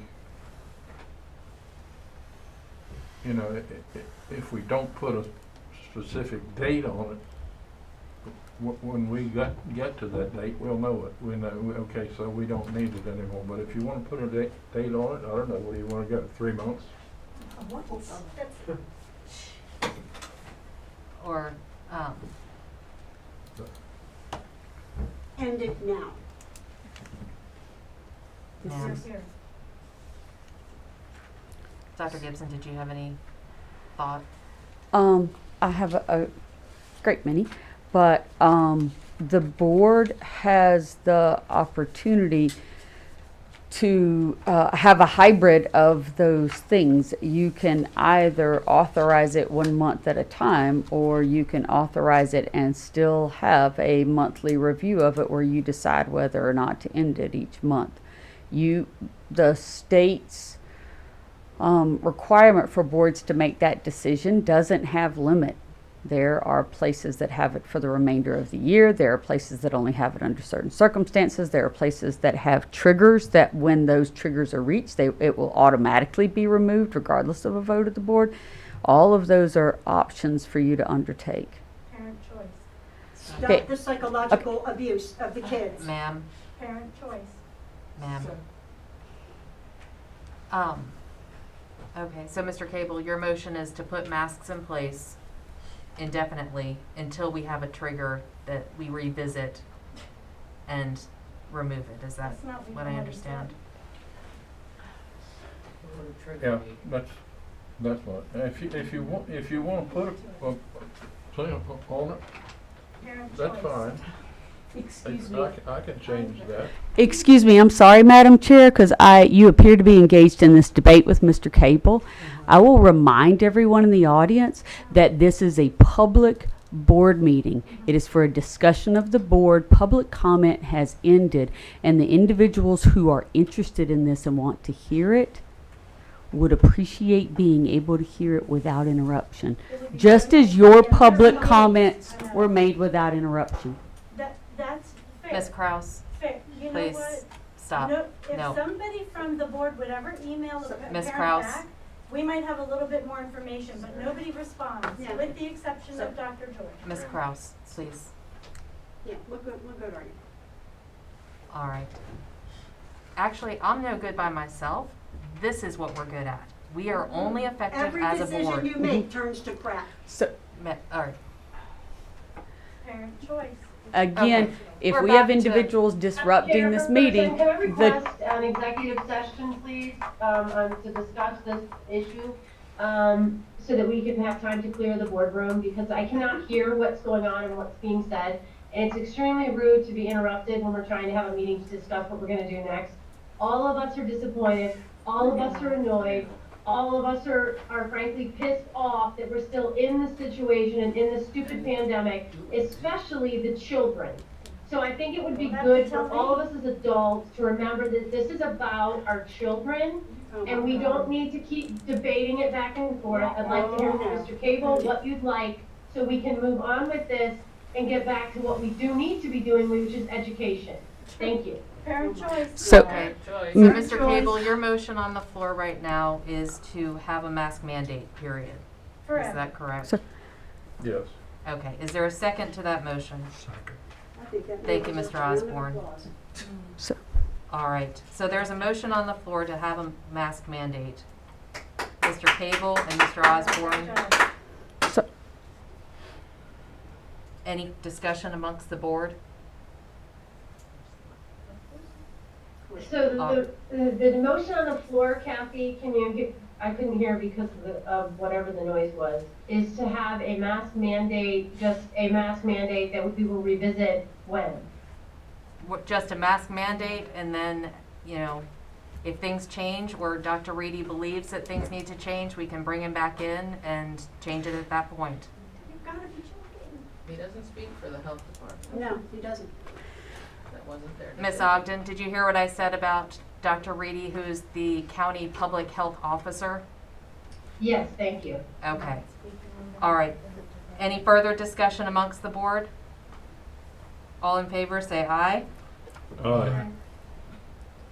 if we don't put a specific date on it, when we get to that date, we'll know it. We know, okay, so we don't need it anymore. But if you want to put a date on it, I don't know, what do you want to go, 3 months? Or, End it now. ma'am. Dr. Gibson, did you have any thought? I have a great many, but the board has the opportunity to have a hybrid of those things. You can either authorize it 1 month at a time, or you can authorize it and still have a monthly review of it where you decide whether or not to end it each month. The state's requirement for boards to make that decision doesn't have limit. There are places that have it for the remainder of the year. There are places that only have it under certain circumstances. There are places that have triggers that when those triggers are reached, it will automatically be removed regardless of a vote of the board. All of those are options for you to undertake. Parent choice. Stop Okay. the psychological abuse of the kids. Ma'am, Parent choice. ma'am. Okay, so Mr. Cable, your motion is to put masks in place indefinitely until we have a trigger that we revisit and remove it. Is that That's not what I understand? Yeah, that's what. If you want to put a thing on it, Parent that's choice. fine. Excuse me. I can change that. Excuse me, I'm sorry, Madam Chair, because you appear to be engaged in this debate with Mr. Cable. I will remind everyone in the audience that this is a public board meeting. It is for a discussion of the board. Public comment has ended, and the individuals who are interested in this and want to hear it would appreciate being able to hear it without interruption, just as your public comments were made without interruption. That's fair. Ms. Crouse, Fair. You know please what? stop. If No. somebody from the board would ever email the Ms. parent Crouse. back, we might have a little bit more information, but nobody responds, Yeah. with the exception of Dr. George. Ms. Crouse, please. Yeah, look good, are you? All right. Actually, I'm no good by myself. This is what we're good at. We are only effective Every as a board. decision you make turns to crap. So, All right. Parent choice. again, Okay. if We're we have back to- individuals disrupting this meeting, Can I the request an executive session, please, to discuss this issue, so that we can have time to clear the boardroom, because I cannot hear what's going on and what's being said. And it's extremely rude to be interrupted when we're trying to have a meeting to discuss what we're gonna do next. All of us are disappointed, all of us are annoyed, all of us are frankly pissed off that we're still in this situation and in this stupid pandemic, especially the children. So I think it would be good for all of us as adults to remember that this is about our children, and we don't need to keep debating it back and forth. I'd like to hear from Mr. Cable what you'd like, so we can move on with this and get back to what we do need to be doing, which is education. Thank you. Parent choice. So, Okay. So, Mr. Cable, your motion on the floor right now is to have a mask mandate, period. Is Forever. that correct? So- Yes. Okay. Is there a second to that motion? I think that Thank you, deserves Mr. a round of Osborne. applause. so All right. So there's a motion on the floor to have a mask mandate. Mr. Cable and Mr. Osborne. So- Any discussion amongst the board? So the motion on the floor, Kathy, can you get, I couldn't hear because of whatever the noise was, is to have a mask mandate, just a mask mandate that we will revisit when? Just a mask mandate, and then, you know, if things change or Dr. Reedy believes that things need to change, we can bring him back in and change it at that point. You've gotta be joking. He doesn't speak for the health department. No, he doesn't. That wasn't there. Ms. Ogden, did you hear what I said about Dr. Reedy, who's the county public health officer? Yes, thank you. Okay. All right. Any further discussion amongst the board? All in favor, say aye. Aye.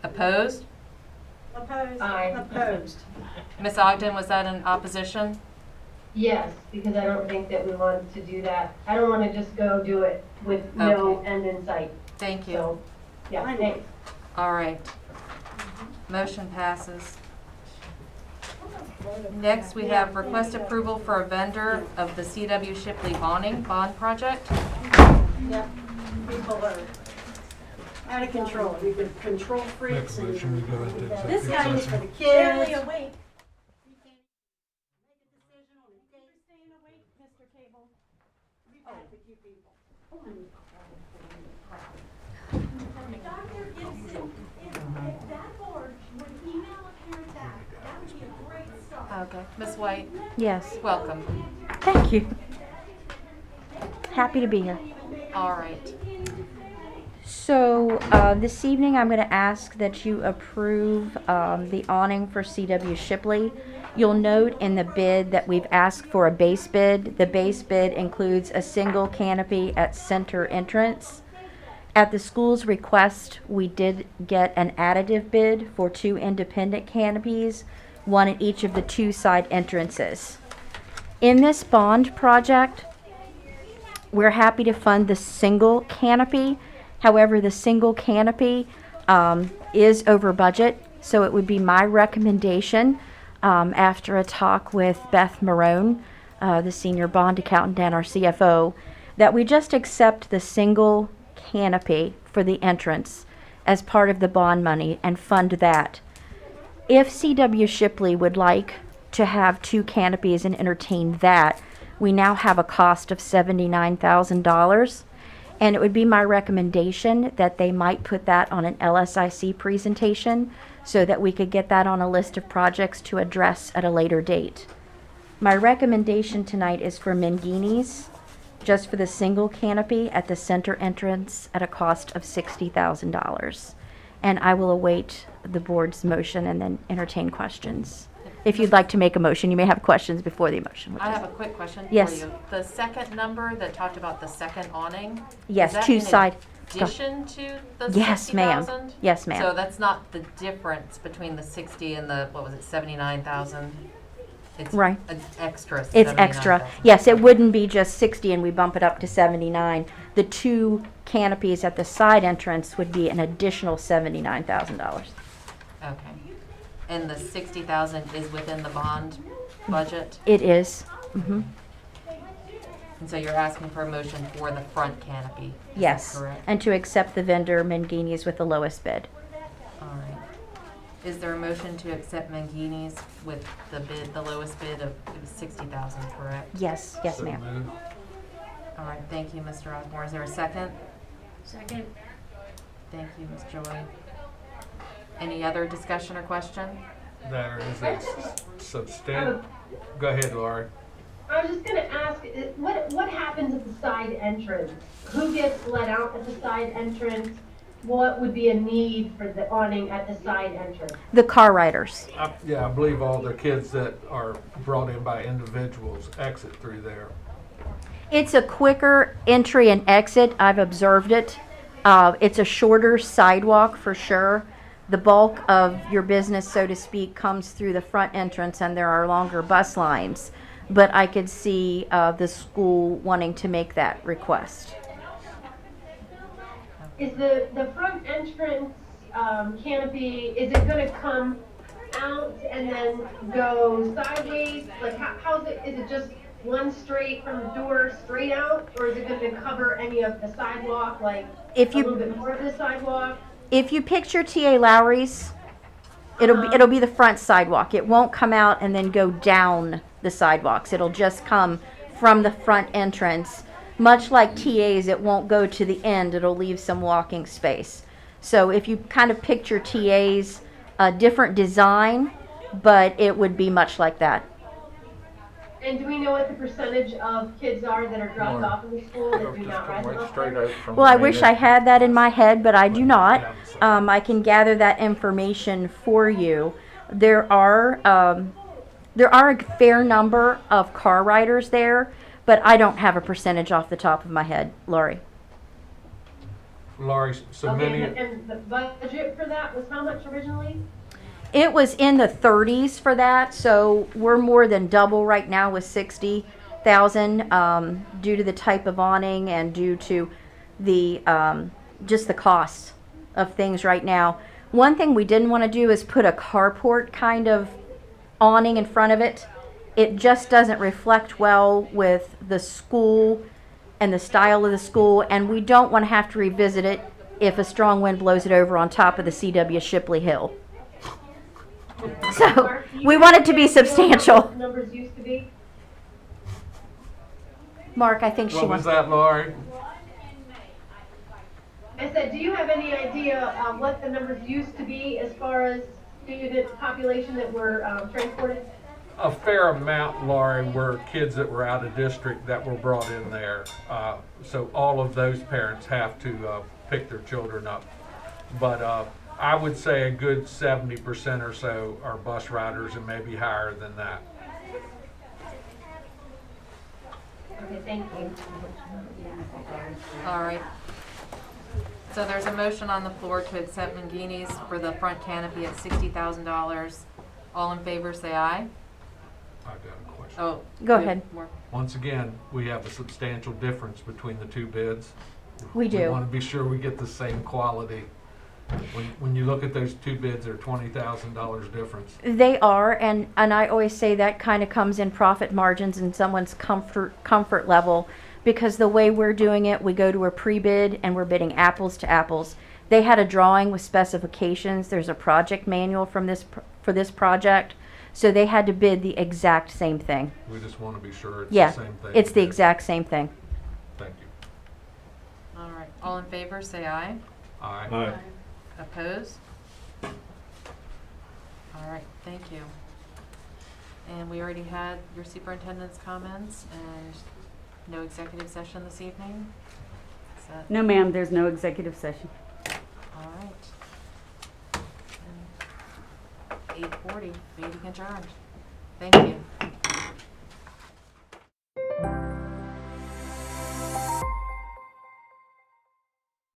Opposed? Opposed. Aye. Opposed. Ms. Ogden, was that in opposition? Yes, because I don't think that we want to do that. I don't want to just go do it with no Okay. end in sight. Thank you. So, yeah, thanks. All right. Motion passes. Next, we have request approval for a vendor of the C.W. Shipley awning bond project. Yep. People are out of control. We've been control freaks and this guy is for the Barely kids. awake. Dr. Gibson, if that board would email a parent back, that would be a great start. Okay. Ms. White, Yes. welcome. Thank you. Happy to be here. All right. So this evening, I'm going to ask that you approve the awning for C.W. Shipley. You'll note in the bid that we've asked for a base bid. The base bid includes a single canopy at center entrance. At the school's request, we did get an additive bid for 2 independent canopies, one at each of the 2 side entrances. In this bond project, we're happy to fund the single canopy. However, the single canopy is over budget, so it would be my recommendation, after a talk with Beth Marone, the senior bond accountant and our CFO, that we just accept the single canopy for the entrance as part of the bond money and fund that. If C.W. Shipley would like to have 2 canopies and entertain that, we now have a cost of $79,000. And it would be my recommendation that they might put that on an LSIC presentation so that we could get that on a list of projects to address at a later date. My recommendation tonight is for Mangini's, just for the single canopy at the center entrance at a cost of $60,000. And I will await the board's motion and then entertain questions. If you'd like to make a motion, you may have questions before the motion. I have a quick question for Yes. you. The second number that talked about the second awning? Yes, is that two in side. addition to the Yes, ma'am. 60,000? Yes, ma'am. So that's not the difference between the 60 and the, what was it, 79,000? It's Right. an extra It's extra. 79,000. Yes, it wouldn't be just 60 and we bump it up to 79. The two canopies at the side entrance would be an additional $79,000. Okay. And the 60,000 is within the bond budget? It is. Mm-hmm. And so you're asking for a motion for the front canopy? Is that Yes, correct? and to accept the vendor Mangini's with the lowest bid. All right. Is there a motion to accept Mangini's with the bid, the lowest bid of, it was 60,000, correct? Yes, yes, ma'am. All right, thank you, Mr. Osborne. Is there a second? Second. Thank you, Ms. Joy. Any other discussion or question? There is a substantial, go ahead, Laurie. I was just gonna ask, what happens at the side entrance? Who gets let out at the side entrance? What would be a need for the awning at the side entrance? The car riders. Yeah, I believe all the kids that are brought in by individuals exit through there. It's a quicker entry and exit. I've observed it. It's a shorter sidewalk for sure. The bulk of your business, so to speak, comes through the front entrance and there are longer bus lines. But I could see the school wanting to make that request. Is the front entrance canopy, is it gonna come out and then go sideways? Like how's it, is it just one straight from the door straight out? Or is it gonna cover any of the sidewalk, like a little bit more of the sidewalk? If you picture T.A. Lowry's, it'll be the front sidewalk. It won't come out and then go down the sidewalks. It'll just come from the front entrance. Much like TA's, it won't go to the end. It'll leave some walking space. So if you kind of picture TA's, a different design, but it would be much like that. And do we know what the percentage of kids are that are dropped off in the school that do not ride the bus? Well, I wish I had that in my head, but I do not. I can gather that information for you. There are a fair number of car riders there, but I don't have a percentage off the top of my head, Laurie. Laurie, so many. And the budget for that was how much originally? It was in the 30s for that, so we're more than double right now with 60,000 due to the type of awning and due to the just the cost of things right now. One thing we didn't want to do is put a carport kind of awning in front of it. It just doesn't reflect well with the school and the style of the school, and we don't want to have to revisit it if a strong wind blows it over on top of the CW Shipley Hill. So we want it to be substantial. Numbers used to be? Mark, I think she What wants. was that, Laurie? I said, do you have any idea what the numbers used to be as far as student population that were transported? A fair amount, Laurie, were kids that were out of district that were brought in there. So all of those parents have to pick their children up. But I would say a good 70% or so are bus riders and maybe higher than that. Okay, thank you. All right. So there's a motion on the floor to accept Mangini's for the front canopy at $60,000. All in favor, say aye. I've got a question. Oh, Go ahead. More. Once again, we have a substantial difference between the two bids. We do. We want to be sure we get the same quality. When you look at those two bids, they're $20,000 difference. They are, and I always say that kind of comes in profit margins and someone's comfort level, because the way we're doing it, we go to a pre-bid and we're bidding apples to apples. They had a drawing with specifications. There's a project manual for this project, so they had to bid the exact same thing. We just want to be sure it's Yeah, the same thing. it's the exact same thing. Thank you. All All in favor, say aye. Aye. Opposed? All right, thank you. And we already had your superintendent's comments and no executive session this evening? Is that? No, ma'am, there's no executive session. All right. 8:40, meeting adjourned. Thank you.